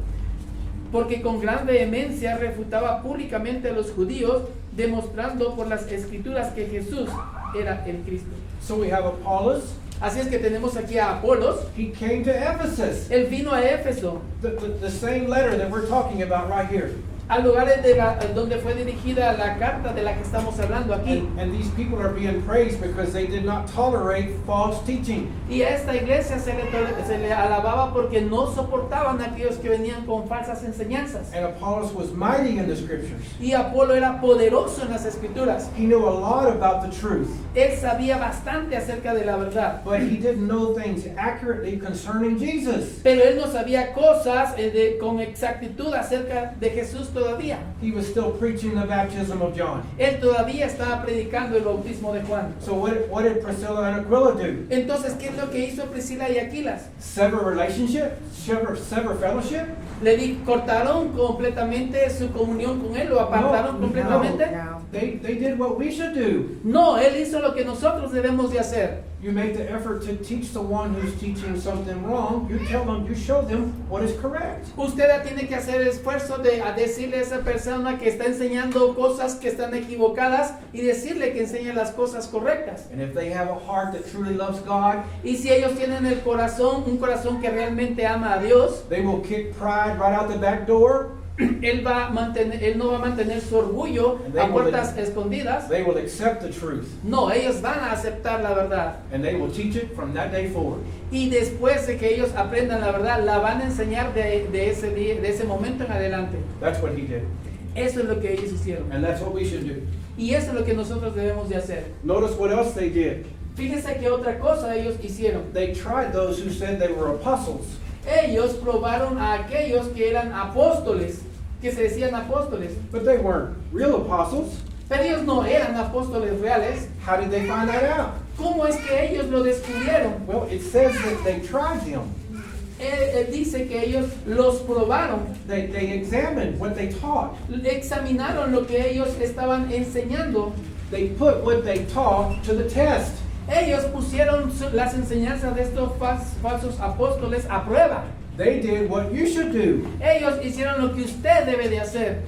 porque con gran vehemencia refutaba públicamente a los judíos, demostrando por las escrituras que Jesús era el Cristo. So we have Apollos. Así es que tenemos aquí a Apolos. He came to Ephesus. Él vino a Éfeso, The same letter that we're talking about right here. al lugar donde fue dirigida la carta de la que estamos hablando aquí. And these people are being praised because they did not tolerate false teaching. Y a esta iglesia se le alababa porque no soportaban a aquellos que venían con falsas enseñanzas. And Apollos was mighty in the scriptures. Y Apolo era poderoso en las escrituras. He knew a lot about the truth, Él sabía bastante acerca de la verdad, but he didn't know things accurately concerning Jesus. pero él no sabía cosas con exactitud acerca de Jesús todavía. He was still preaching the baptism of John. Él todavía estaba predicando el bautismo de Juan. So what did Priscilla and Aquila do? Entonces, ¿qué es lo que hizo Priscila y Aquilas? Sever relationship? Sever fellowship? Cortaron completamente su comunión con él, lo apartaron completamente. They did what we should do. No, él hizo lo que nosotros debemos de hacer. You make the effort to teach the one who's teaching something wrong. You tell them, you show them what is correct. Usted tiene que hacer el esfuerzo de decirle a esa persona que está enseñando cosas que están equivocadas y decirle que enseñe las cosas correctas. And if they have a heart that truly loves God, Y si ellos tienen el corazón, un corazón que realmente ama a Dios, they will kick pride right out the back door. él no va a mantener su orgullo a puertas escondidas. They will accept the truth. No, ellos van a aceptar la verdad. And they will teach it from that day forward. Y después de que ellos aprendan la verdad, la van a enseñar de ese momento en adelante. That's what he did. Eso es lo que ellos hicieron. And that's what we should do. Y eso es lo que nosotros debemos de hacer. Notice what else they did. Fíjense que otra cosa ellos hicieron. They tried those who said they were apostles. Ellos probaron a aquellos que eran apóstoles, que se decían apóstoles. But they weren't real apostles. Pero ellos no eran apóstoles reales. How did they find that out? ¿Cómo es que ellos lo descubrieron? Well, it says that they tried them. Él dice que ellos los probaron, They examined what they taught. examinaron lo que ellos estaban enseñando. They put what they taught to the test. Ellos pusieron las enseñanzas de estos falsos apóstoles a prueba. They did what you should do. Ellos hicieron lo que usted debe de hacer.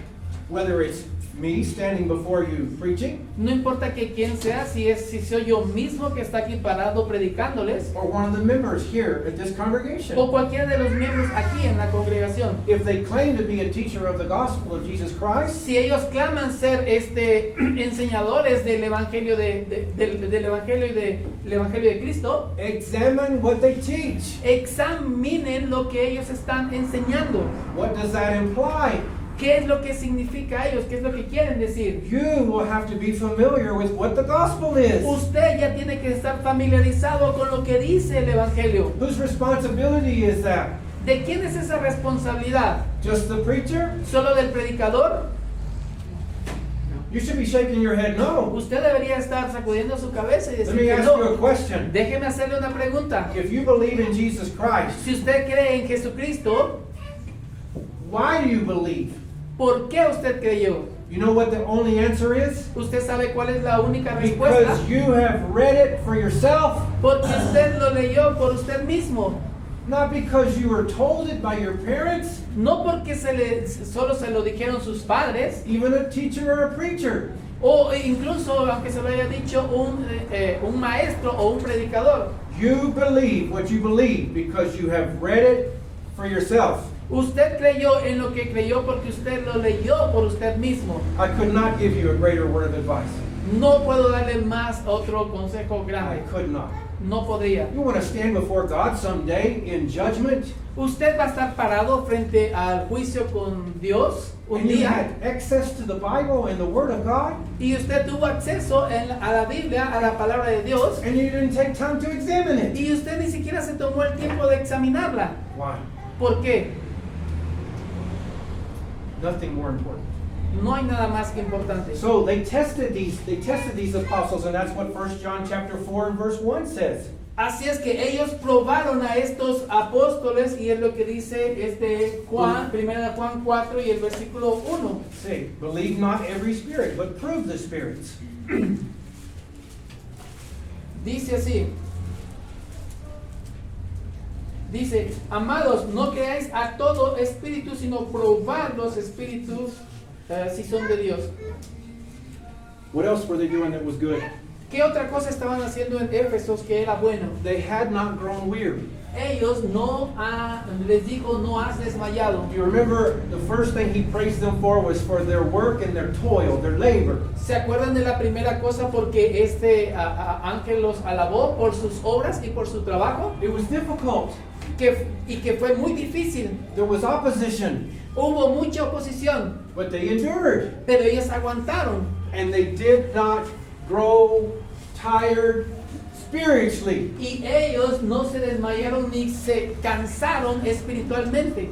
Whether it's me standing before you preaching, No importa que quién sea, si soy yo mismo que está aquí parado predicándoles, or one of the members here at this congregation. o cualquiera de los miembros aquí en la congregación. If they claim to be a teacher of the gospel of Jesus Christ, Si ellos claman ser enseñadores del evangelio del evangelio y del evangelio de Cristo, examine what they teach. examinen lo que ellos están enseñando. What does that imply? ¿Qué es lo que significa ellos? ¿Qué es lo que quieren decir? You will have to be familiar with what the gospel is. Usted ya tiene que estar familiarizado con lo que dice el evangelio. Whose responsibility is that? ¿De quién es esa responsabilidad? Just the preacher? ¿Solo del predicador? You should be shaking your head no. Usted debería estar sacudiendo su cabeza y Let decir me que ask you a no. question. Déjeme hacerle una pregunta. If you believe in Jesus Christ, Si usted cree en Jesucristo, why do you believe? ¿por qué usted creyó? You know what the only answer is? ¿Usted sabe cuál es la única respuesta? Because you have read it for yourself, Porque usted lo leyó por usted mismo. not because you were told it by your parents, No porque solo se lo dijeron sus padres, even a teacher or a preacher. o incluso, aunque se lo haya dicho un maestro o un predicador. You believe what you believe because you have read it for yourself. Usted creyó en lo que creyó porque usted lo leyó por usted mismo. I could not give you a greater word of advice. No puedo darle más otro consejo I grande. could not. No podría. You want to stand before God someday in judgment, Usted va a estar parado frente al juicio con Dios un and you día, had access to the Bible and the Word of God, y usted tuvo acceso a la Biblia, a la palabra de Dios, and you didn't take time to examine it. y usted ni siquiera se tomó el tiempo de examinarla. Why? ¿Por qué? Nothing more important. No hay nada más que importante. So they tested these apostles, and that's what 1 John chapter 4 and verse 1 says. Así es que ellos probaron a estos apóstoles, y es lo que dice Juan, 1 Juan 4 y el versículo 1. Say, believe not every spirit, but prove the spirits. Dice así. Dice, amados, no creáis a todo espíritu, sino probad los espíritus si son de Dios. What else were they doing that was good? ¿Qué otra cosa estaban haciendo en Éfesos que era bueno? They had not grown weary. Ellos les digo, no has desmayado. You remember the first thing he praised them for was for their work and their toil, their labor. ¿Se acuerdan de la primera cosa? Porque ángel los alabó por sus obras y por su trabajo. It was difficult. Y que fue muy difícil. There was opposition, Hubo mucha oposición, but they endured. pero ellos aguantaron. And they did not grow tired spiritually. Y ellos no se desmayaron ni se cansaron espiritualmente.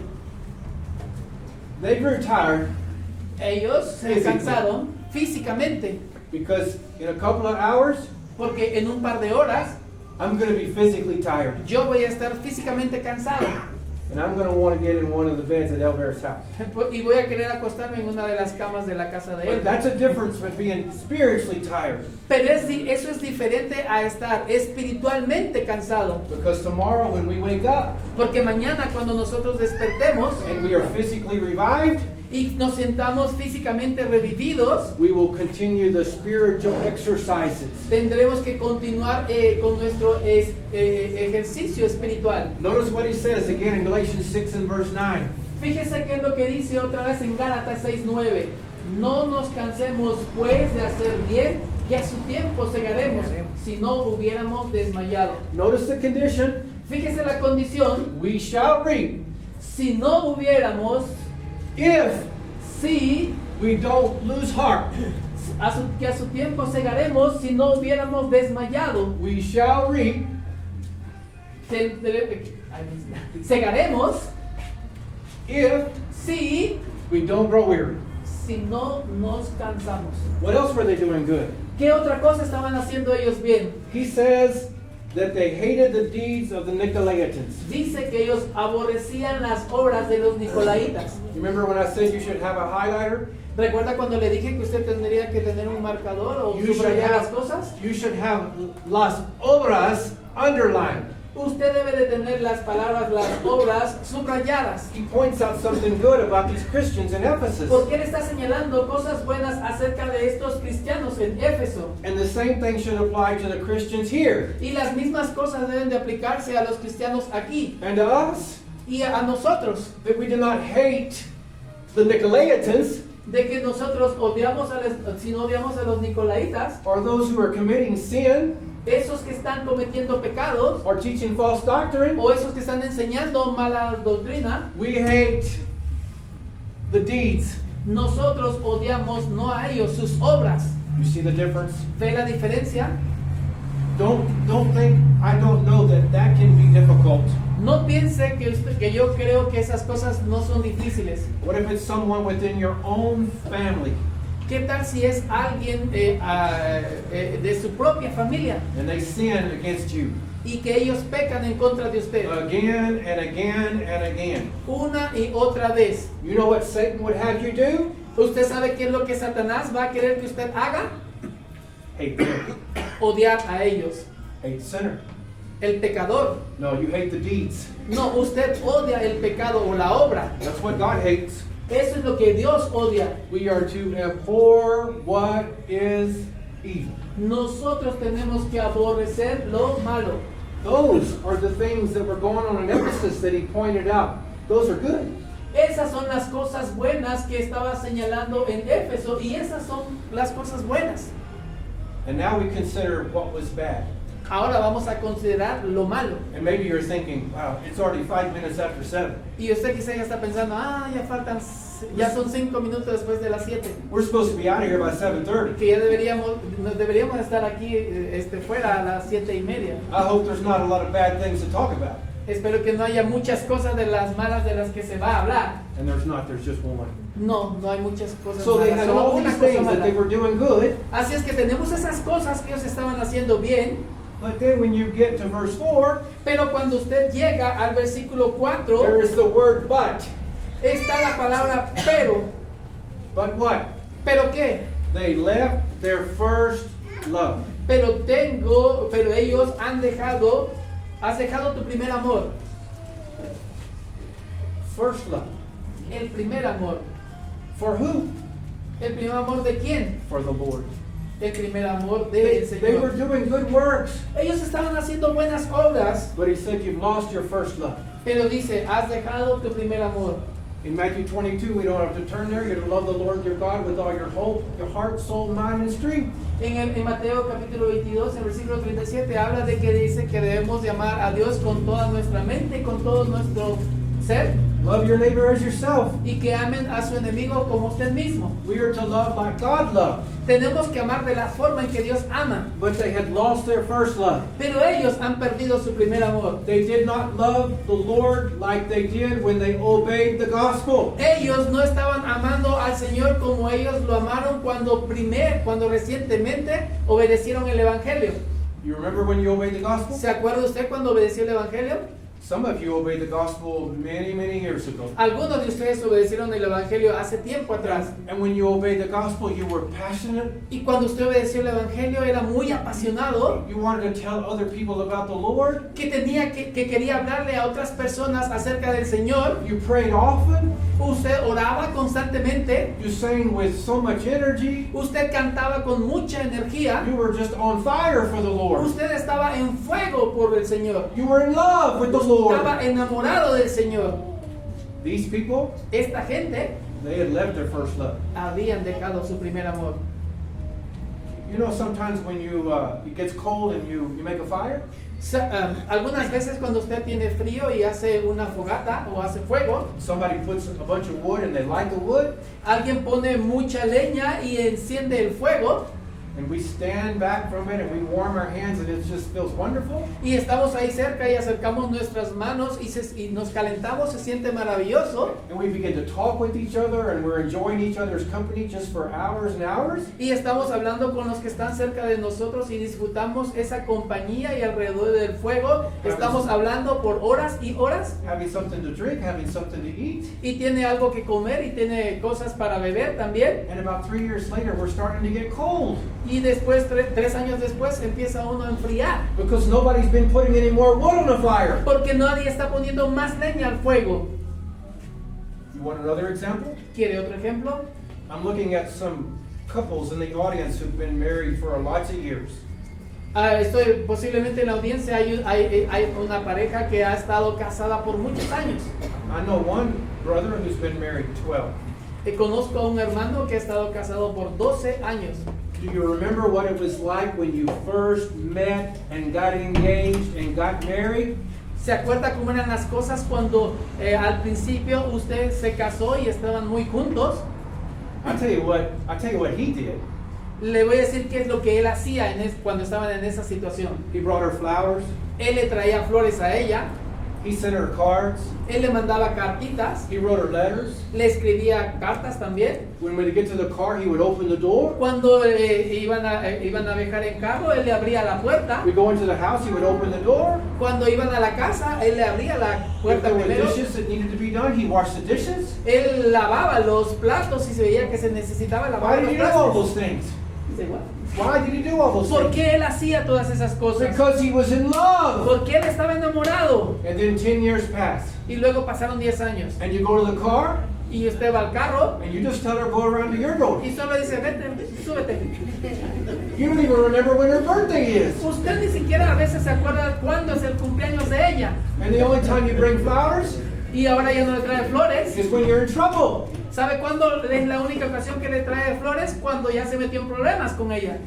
They grew tired Ellos se Physically. cansaron físicamente, Because in a couple of hours, porque en un par de horas I'm going to be physically tired. yo voy a estar físicamente cansado And I'm going to want to get in one of the beds at Elbert's house. y voy a querer acostarme en una de las camas de la casa de But él. that's a difference from being spiritually tired. Pero eso es diferente a estar espiritualmente cansado, Because tomorrow when we wake up porque mañana cuando nosotros despertemos and we are physically revived, y nos sentamos físicamente revividos, we will continue the spiritual exercises. tendremos que continuar con nuestro ejercicio espiritual. Notice what he says again in Galatians 6 and verse 9. Fíjese qué es lo que dice otra vez en Gálatas 6:9. No nos cansemos pues de hacer bien, que a su tiempo segaremos, si no hubiéramos desmayado. Notice the condition. Fíjese la condición, We shall reap si no hubiéramos, if si we don't lose heart. que a su tiempo segaremos, si no hubiéramos desmayado. We shall reap Segaremos if si we don't grow weary. no nos cansamos. What else were they doing good? ¿Qué otra cosa estaban haciendo ellos bien? He says that they hated the deeds of the Nicolaitans. Dice que ellos aborrecían las obras de los Nicolaitas. You remember when I said you should have a highlighter? ¿Recuerda cuando le dije que usted tendría que tener un marcador o You should subrayar las have, cosas? you should have las obras underlined. Usted debe de tener las palabras, las obras subrayadas. He points out something good about these Christians in Ephesus. Porque él está señalando cosas buenas acerca de estos cristianos en Éfeso. And the same thing should apply to the Christians here. Y las mismas cosas deben de aplicarse a los cristianos aquí And to us, y a nosotros. that we do not hate the Nicolaitans De que nosotros odiamos si no odiamos a los Nicolaitas, or those who are committing sin esos que están cometiendo pecados or teaching false doctrine. o esos que están enseñando mala doctrina. We hate the deeds. Nosotros odiamos no a ellos, sus obras. You see the difference? ¿Ve la diferencia? Don't think I don't know that can be difficult. No piense que yo creo que esas cosas no son difíciles. What if it's someone within your own family ¿Qué tal si es alguien de su propia familia and they sin against you y que ellos pecan en contra de usted again and again and again? una y otra vez? You know what Satan would have you do? ¿Usted sabe qué es lo que Satanás va a querer que usted haga? Hate them. Odiar a ellos. Hate sinner. El pecador. No, you hate the deeds. No, usted odia el pecado o la obra. That's what God hates. Eso es lo que Dios odia. We are to abhor what is evil. Nosotros tenemos que aborrecer lo malo. Those are the things that were going on in Ephesus that he pointed out. Those are good. Esas son las cosas buenas que estaba señalando en Éfeso y esas son las cosas buenas. And now we consider what was bad. Ahora vamos a considerar lo malo. And maybe you're thinking, wow, it's already 5 minutes after 7. Y usted quizá ya está pensando, ya son 5 minutos después de las 7. We're supposed to be out of here by 7:30. Que ya deberíamos estar aquí fuera a las 7:30. I hope there's not a lot of bad things to talk about. Espero que no haya muchas cosas de las malas de las que se va a hablar. And there's not, there's just one. No hay muchas cosas So they malas. had Solo all una these cosa things that they mala. were doing good. Así es que tenemos esas cosas que ellos estaban haciendo bien, But then when you get to verse 4, pero cuando usted llega al versículo 4, there is the word but. está la palabra pero. But what? ¿Pero qué? They left their first love. Pero ellos has dejado tu primer amor. First love. El primer amor. For who? ¿El primer amor de quién? For the Lord. El primer amor They del were Señor. doing good works. Ellos estaban haciendo buenas obras, But he said, you've lost your first love. pero dice, has dejado tu primer amor. In Matthew 22, we don't have to turn there. You're to love the Lord your God with all your whole, your heart, soul, mind, and strength. En Mateo capítulo 22, en versículo 37, habla de que dice que debemos de amar a Dios con toda nuestra mente, con todo nuestro ser Love your neighbor as yourself. y que amen a su enemigo como usted mismo. We are to love like God loved. Tenemos que amar de la forma en que Dios ama. But they had lost their first love. Pero ellos han perdido su primer amor. They did not love the Lord like they did when they obeyed the gospel. Ellos no estaban amando al Señor como ellos lo amaron cuando recientemente obedecieron el Evangelio. You remember when you obeyed the gospel? ¿Se acuerda usted cuando obedeció el Evangelio? Some of you obeyed the gospel many, many years ago. Algunos de ustedes obedecieron el Evangelio hace tiempo atrás. And when you obeyed the gospel, you were passionate. Y cuando usted obedeció el Evangelio era muy apasionado, You wanted to tell other people about the Lord. que quería hablarle a otras personas acerca del Señor. You prayed often. Usted oraba constantemente. You sang with so much energy. Usted cantaba con mucha energía. You were just on fire for the Lord. Usted estaba en fuego por el Señor. You were in love with the Estaba Lord. enamorado del Señor. These people, Esta gente they had left their first love. habían dejado su primer amor. You know, sometimes when it gets cold and you make a fire, Algunas veces cuando usted tiene frío y hace una fogata o hace fuego, somebody puts a bunch of wood and they light the wood, alguien pone mucha leña y enciende el fuego and we stand back from it and we warm our hands and it just feels wonderful. y estamos ahí cerca y acercamos nuestras manos y nos calentamos, se siente maravilloso And we begin to talk with each other and we're enjoying each other's company just for hours and hours. y estamos hablando con los que están cerca de nosotros y disfrutamos esa compañía y alrededor del fuego estamos hablando por horas y horas Having something to drink, having something to eat. y tiene algo que comer y tiene cosas para beber también. And about 3 years later, we're starting to get cold Y después, 3 años después, empieza uno a enfriar. because nobody's been putting any more wood on the fire. Porque nadie está poniendo más leña al fuego. You want another example? ¿Quiere otro ejemplo? I'm looking at some couples in the audience who've been married for lots of years. Posiblemente en la audiencia hay una pareja que ha estado casada por muchos años. I know one brother who's been married 12. Conozco a un hermano que ha estado casado por 12 años. Do you remember what it was like when you first met and got engaged and got married? ¿Se acuerda cómo eran las cosas cuando al principio usted se casó y estaban muy juntos? I tell you what he did. Le voy a decir qué es lo que él hacía cuando estaban en esa situación. He brought her flowers. Él le traía flores a ella, He sent her cards. él le mandaba cartitas, He wrote her letters. le escribía cartas también. When we get to the car, he would open the door. Cuando iban a viajar en carro, él le abría la puerta. We go into the house, he would open the door. Cuando iban a la casa, él le abría la If puerta there were primero. dishes that needed to be done, he washed the dishes. Él lavaba los platos y se veía que se necesitaba Why lavar did los he do all platos. those things? Dice, "What?". Why did he do all those ¿Por things? qué él hacía todas esas cosas? Because he was in love. Porque él estaba enamorado. And then 10 years pass. Y luego pasaron 10 años. And you go to the car, Y usted va al carro and you just tell her, go around to your door. y solo dice, vete, súbete. You don't even remember when her birthday is. Usted ni siquiera a veces se acuerda cuándo es el cumpleaños de ella. And the only time you bring flowers Y ahora ya no le trae flores. is when you're in trouble. ¿Sabe cuándo es la única ocasión que le trae flores? Cuando ya se metió en problemas con ella.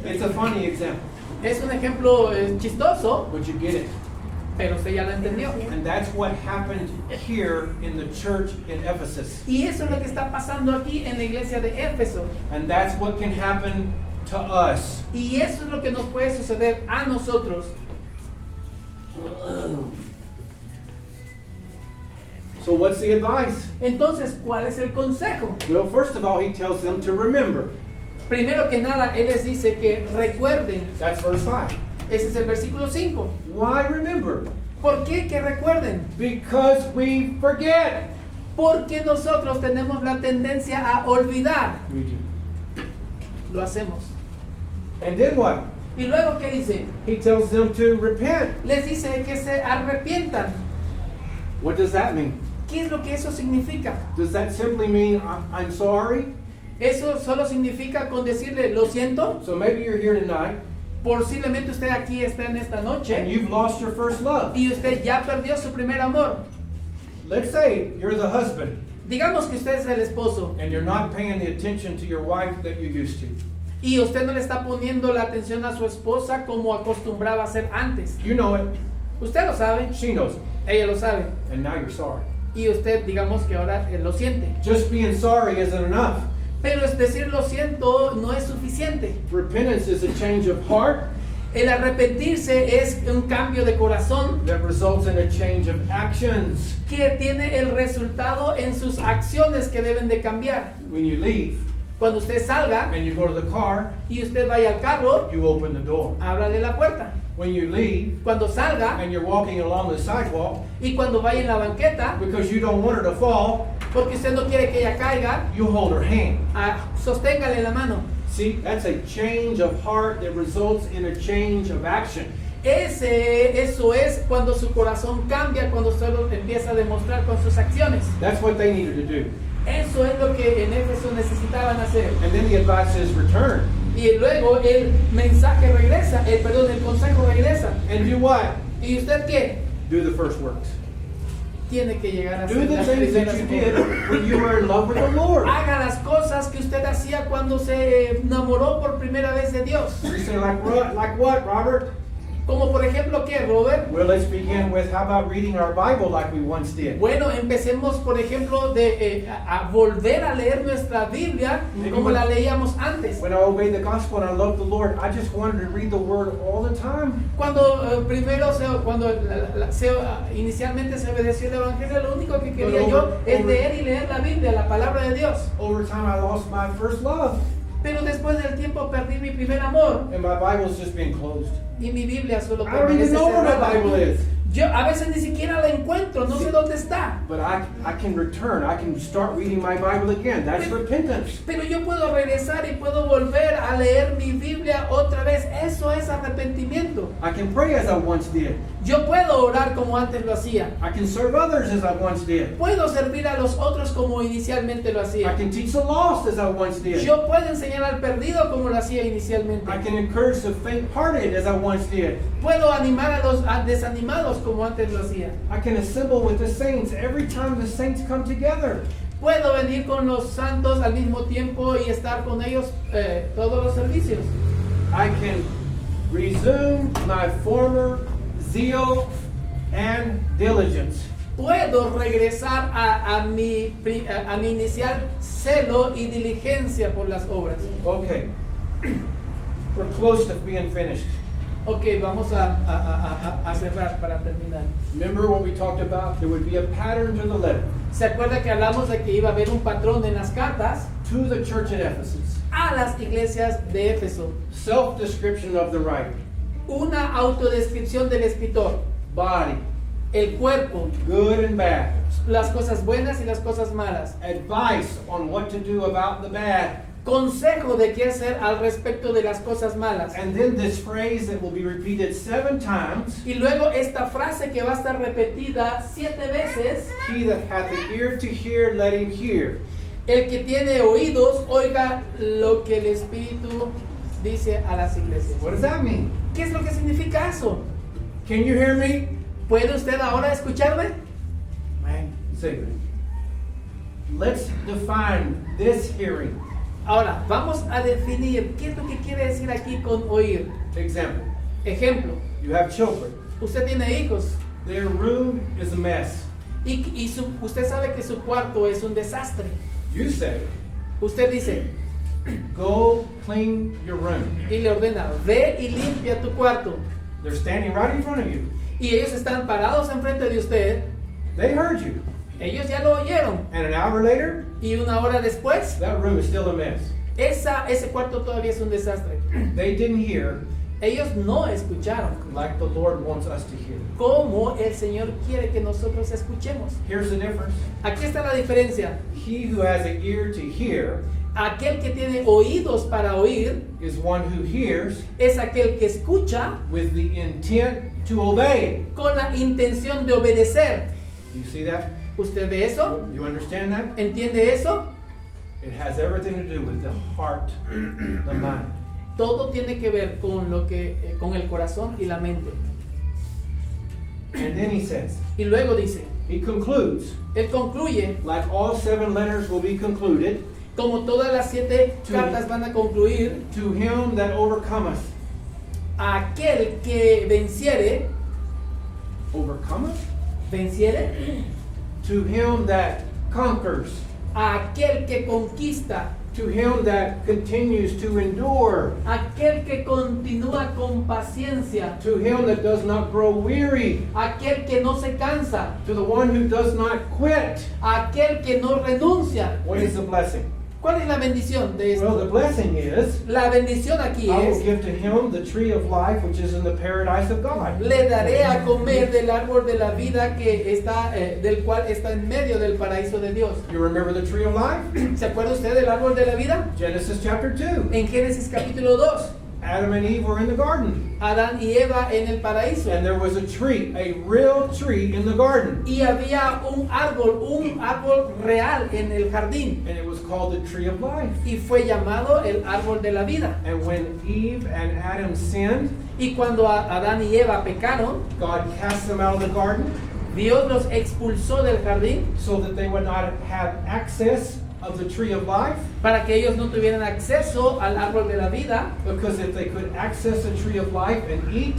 It's a funny example, Es un ejemplo chistoso, but you get it. pero usted ya lo entendió. And that's what happened here in the church in Ephesus. Y eso es lo que está pasando aquí en la iglesia de Éfeso. And that's what can happen to us. Y eso es lo que nos puede suceder a nosotros. So what's the advice? Entonces, ¿cuál es el consejo? Well, first of all, he tells them to remember. Primero que nada, Él les dice que recuerden. That's verse 5. Ese es el versículo 5. Why remember? ¿Por qué que recuerden? Because we forget. Porque nosotros tenemos la tendencia a olvidar. We do. Lo hacemos. And then what? Y luego, ¿qué dice? He tells them to repent. Les dice que se arrepientan. What does that mean? ¿Qué es lo que eso significa? Does that simply mean I'm sorry? Eso solo significa con decirle, lo siento. So maybe you're here tonight Posiblemente usted aquí está en esta and noche you've lost your first love. y usted ya perdió su primer amor. Let's say you're the husband Digamos que usted es el esposo and you're not paying the attention to your wife that you used to. y usted no le está poniendo la atención a su esposa como acostumbraba a hacer antes. You know it. Usted lo sabe, She knows it. Ella lo sabe. and now you're sorry. Y usted, digamos que ahora lo siente. Just being sorry isn't enough. Pero es decir lo siento no es suficiente. Repentance is a change of heart El arrepentirse es un cambio de corazón that results in a change of actions. que tiene el resultado en sus acciones que deben de cambiar. When you leave Cuando usted salga and you go to the car, y usted vaya al carro, you open the door. ábrale la puerta. When you leave Cuando salga and you're walking along the sidewalk, y cuando vaya en la banqueta, because you don't want her to fall, porque usted no quiere que ella caiga, you hold her hand. sosténgale la mano. See, that's a change of heart that results in a change of action. Eso es cuando su corazón cambia, cuando usted lo empieza a demostrar con sus acciones. That's what they needed to do. Eso es lo que en Éfeso necesitaban hacer. And then the advice is return. Y luego el mensaje regresa, el consejo regresa. And do what? ¿Y usted qué? Do the first works. Tiene que llegar a Do hacer the las things that primeras you did cosas. when you were in love with the Lord. Haga las cosas que usted hacía cuando se enamoró por primera vez de Dios. You say, like what, Robert? Como por ejemplo, ¿qué, Robert? Well, let's begin with how about reading our Bible like we once did? Bueno, empecemos por ejemplo a volver a leer nuestra Biblia como la leíamos antes. When I obeyed the gospel and I loved the Lord, I just wanted to read the Word all the time. Cuando inicialmente se obedeció el Evangelio, lo único que quería yo es leer y leer la Biblia, la palabra de Dios. Over time, I lost my first love, Pero después del tiempo perdí mi primer amor and my Bible's just been closed. y mi Biblia solo I don't even permanece know where my cerrada. Bible is. Yo a veces ni siquiera la encuentro, no sé dónde está. But I can return. I can start reading my Bible again. That's repentance. Pero yo puedo regresar y puedo volver a leer mi Biblia otra vez. Eso es arrepentimiento. I can pray as I once did. Yo puedo orar como antes lo hacía. I can serve others as I once did. Puedo servir a los otros como inicialmente lo I hacía. can teach the lost as I once did. Yo puedo enseñar al perdido como lo hacía inicialmente. I can encourage the faint-hearted as I once did. Puedo animar a los desanimados como antes lo hacía. I can assemble with the saints every time the saints come together. Puedo venir con los santos al mismo tiempo y estar con ellos todos los servicios. I can resume my former zeal and diligence. Puedo regresar a mi inicial celo y diligencia por las obras. Okay. We're close to being finished. Ok, vamos a cerrar para terminar. Remember what we talked about? There would be a pattern to the letter. ¿Se acuerda que hablamos de que iba a haber un patrón en las cartas To the church at Ephesus. a las iglesias de Éfeso? Self-description of the writer. Una autodescripción del escritor. Body. El cuerpo, Good and bad. las cosas buenas y las cosas malas. Advice on what to do about the bad. Consejo de qué hacer al respecto de las cosas malas. And then this phrase that will be repeated 7 times. Y luego esta frase que va a estar repetida 7 veces. He that hath an ear to hear, let him hear. El que tiene oídos, oiga lo que el Espíritu dice a las iglesias. What does that mean? ¿Qué es lo que significa eso? Can you hear me? ¿Puede usted ahora escucharme? Say, let's define this hearing. Ahora, vamos a definir qué es lo que quiere decir aquí con oír. Example. Ejemplo, You have children. usted tiene hijos Their room is a mess. y usted sabe que su cuarto es un desastre. You say, Usted dice go clean your room. y le ordena, ve y limpia tu cuarto. They're standing right in front of you. Y ellos están parados enfrente de usted. They heard you. Ellos ya lo oyeron. And an hour later, Y una hora después, that room is still a mess. ese cuarto todavía es un desastre. They didn't hear Ellos no escucharon like the Lord wants us to hear. como el Señor quiere que nosotros escuchemos. Here's the difference. Aquí está la diferencia. He who has an ear to hear Aquel que tiene oídos para oír is one who hears es aquel que escucha with the intent to obey. con la intención de obedecer. You see that? ¿Usted ve eso? You understand that? ¿Entiende eso? It has everything to do with the heart, the mind. Todo tiene que ver con con el corazón y la mente. And then he says, Y luego dice, he concludes, él concluye, like all 7 letters will be concluded, como todas las 7 cartas van a concluir, to him that overcometh. aquel que venciere, Overcometh? venciere, to him that conquers, a aquel que conquista, to him that continues to endure, aquel que continúa con paciencia, to him that does not grow weary, aquel que no se cansa, to the one who does not quit. aquel que no renuncia. What is the blessing? ¿Cuál es la bendición de Well, esto? the blessing is, La bendición aquí I will es, give to him the tree of life which is in the paradise of God. le daré a comer del árbol de la vida que está, del cual está en medio del paraíso de Dios. You remember the tree of life? ¿Se acuerda usted del árbol de la vida? Genesis chapter 2. En Génesis capítulo 2, Adam and Eve were in the garden. Adán y Eva en el paraíso. And there was a tree, a real tree in the garden. Y había un árbol real en el jardín. And it was called the tree of life. Y fue llamado el árbol de la vida. And when Eve and Adam sinned, Y cuando Adán y Eva pecaron, God cast them out of the garden Dios los expulsó del jardín so that they would not have access of the tree of life. para que ellos no tuvieran acceso al árbol de la vida, Because if they could access the tree of life and eat,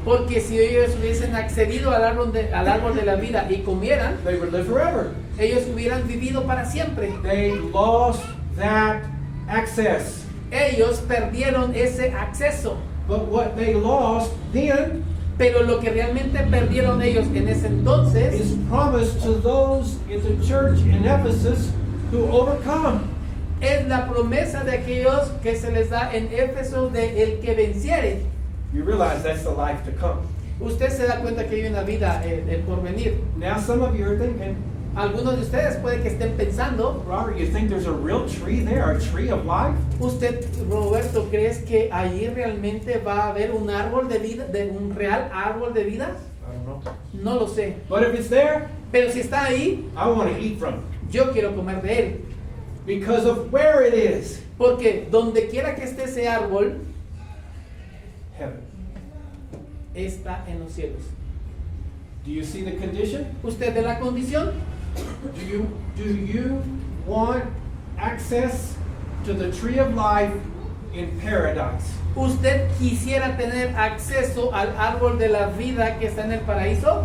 porque si ellos hubiesen accedido al árbol de la vida y comieran, they would live forever. ellos hubieran vivido para siempre. They lost that access. Ellos perdieron ese acceso. But what they lost then Pero lo que realmente perdieron ellos en ese entonces is promised to those in the church in Ephesus who overcome. es la promesa de aquellos que se les da en Éfeso de el que venciere. You realize that's the life to come. Usted se da cuenta que hay una vida el porvenir. Now some of you are thinking, Algunos de ustedes puede que estén pensando, Robert, you think there's a real tree there, a tree of life? usted, Roberto, ¿crees que allí realmente va a haber un árbol de vida, un real árbol de vida? I don't know. No lo sé. But if it's there, Pero si está ahí, I want to eat from it. yo quiero comer de él. Because of where it is. Porque donde quiera que esté ese árbol, Heaven. está en los cielos. Do you see the condition? ¿Usted de la condición? Do you want access to the tree of life in paradise? ¿Usted quisiera tener acceso al árbol de la vida que está en el paraíso?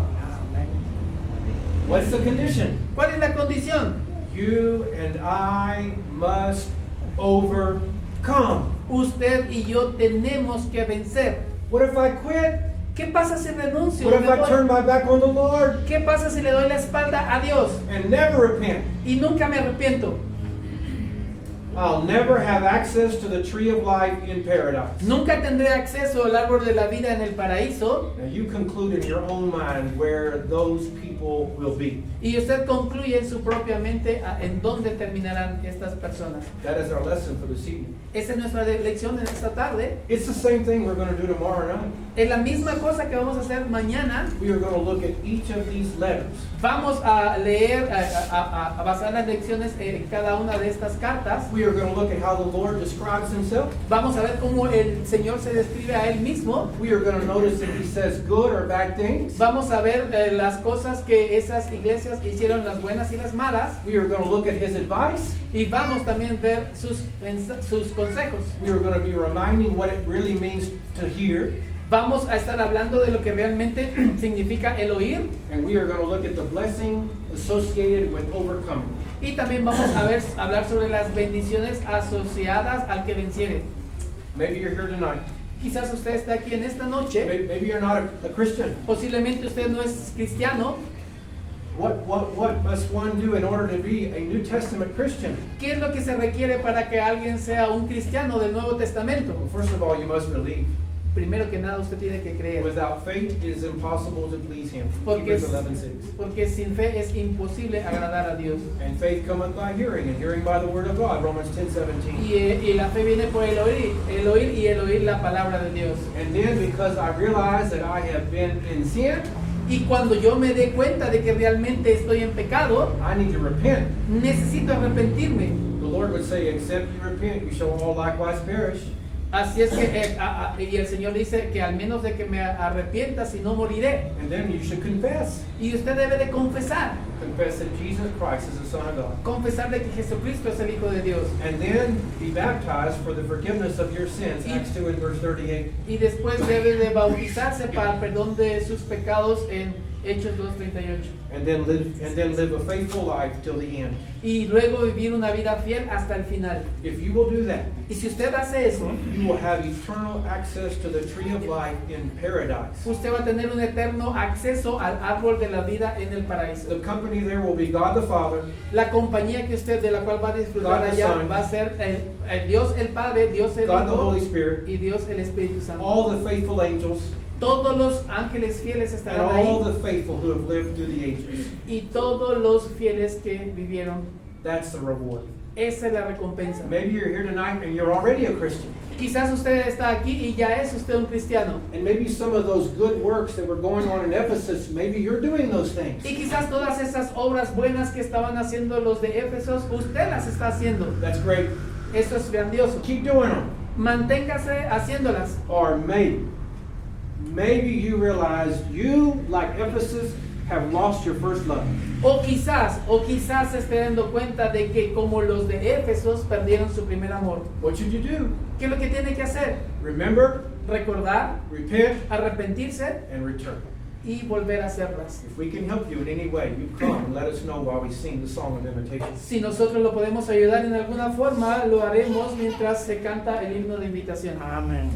What's the condition? ¿Cuál es la condición? You and I must overcome. Usted y yo tenemos que vencer. What if I quit? ¿Qué pasa si renuncio? What if I turn my back on the Lord ¿Qué pasa si le doy la espalda a Dios and never repent? y nunca me arrepiento? I'll never have access to the tree of life in paradise. Nunca tendré acceso al árbol de la vida en el paraíso. Now you conclude in your own mind where those people will be. Y usted concluye en su propia mente en dónde terminarán estas personas. That is our lesson for this evening. Esa es nuestra lección en esta tarde. It's the same thing we're going to do tomorrow night. Es la misma cosa que vamos a hacer mañana. We are going to look at each of these letters. Vamos a leer, a basar las lecciones en cada una de estas cartas. We are going to look at how the Lord describes himself. Vamos a ver cómo el Señor se describe a Él mismo. We are going to notice if he says good or bad things. Vamos a ver las cosas que esas iglesias hicieron, las buenas y las malas. We are going to look at his advice. Y vamos también a ver sus consejos. We are going to be reminding what it really means to hear. Vamos a estar hablando de lo que realmente significa el oír. And we are going to look at the blessing associated with overcoming. Y también vamos a hablar sobre las bendiciones asociadas al que venciere. Maybe you're here tonight. Quizás usted está aquí en esta noche. Maybe you're not a Christian. Posiblemente usted no es cristiano. What must one do in order to be a New Testament Christian? ¿Qué es lo que se requiere para que alguien sea un cristiano del Nuevo Testamento? Well, first of all, you must believe. Primero que nada usted tiene que creer. Without faith, it is impossible to please him. Porque, Hebrews 11:6. porque sin fe es imposible agradar a Dios. And faith cometh by hearing, and hearing by the word of God. Romans 10:17. Y la fe viene por el oír y el oír la palabra de Dios. And then, because I realize that I have been in sin, Y cuando yo me dé cuenta de que realmente estoy en pecado, I need to repent. necesito arrepentirme. The Lord would say, except you repent, you shall all likewise perish. Así es que y el Señor dice que al menos de que me arrepienta, si no moriré. And then you should confess. Y usted debe de confesar. Confess that Jesus Christ is the Son of God. Confesar de que Jesucristo es el Hijo de Dios. And then be baptized for the forgiveness of your sins. Acts 2 and verse 38. Y después debe de bautizarse para el perdón de sus pecados en Hechos 2:38. and then live a faithful life till the end. Y luego vivir una vida fiel hasta el final. If you will do that, Y si usted hace eso, you will have eternal access to the tree of life in paradise. usted va a tener un eterno acceso al árbol de la vida en el paraíso. The company there will be God the Father, La compañía que usted de la cual va a disfrutar God the allá Son, va a ser el Dios el Padre, Dios el God the Hijo Holy Spirit, y Dios el Espíritu Santo. all the faithful angels, Todos los ángeles fieles and estarán all ahí the faithful who have lived through the ages. y todos los fieles que vivieron. That's the reward. Esa es la recompensa. Maybe you're here tonight and you're already a Christian. Quizás usted está aquí y ya es usted un cristiano. And maybe some of those good works that were going on in Ephesus, maybe you're doing those things. Y quizás todas esas obras buenas que estaban haciendo los de Éfesos, usted las está haciendo. That's great. Eso es grandioso. Keep doing them. Manténgase haciéndolas. Or maybe you realize you, like Ephesus, have lost your first love. O quizás se esté dando cuenta de que como los de Éfesos perdieron su primer amor. What should you do? ¿Qué es lo que tiene que hacer? Remember, Recordar, repent, arrepentirse and return. y volver a hacerlas. If we can help you in any way, you come and let us know while we sing the song of invitation. Si nosotros lo podemos ayudar en alguna forma, lo haremos mientras se canta el himno de invitación. Amen.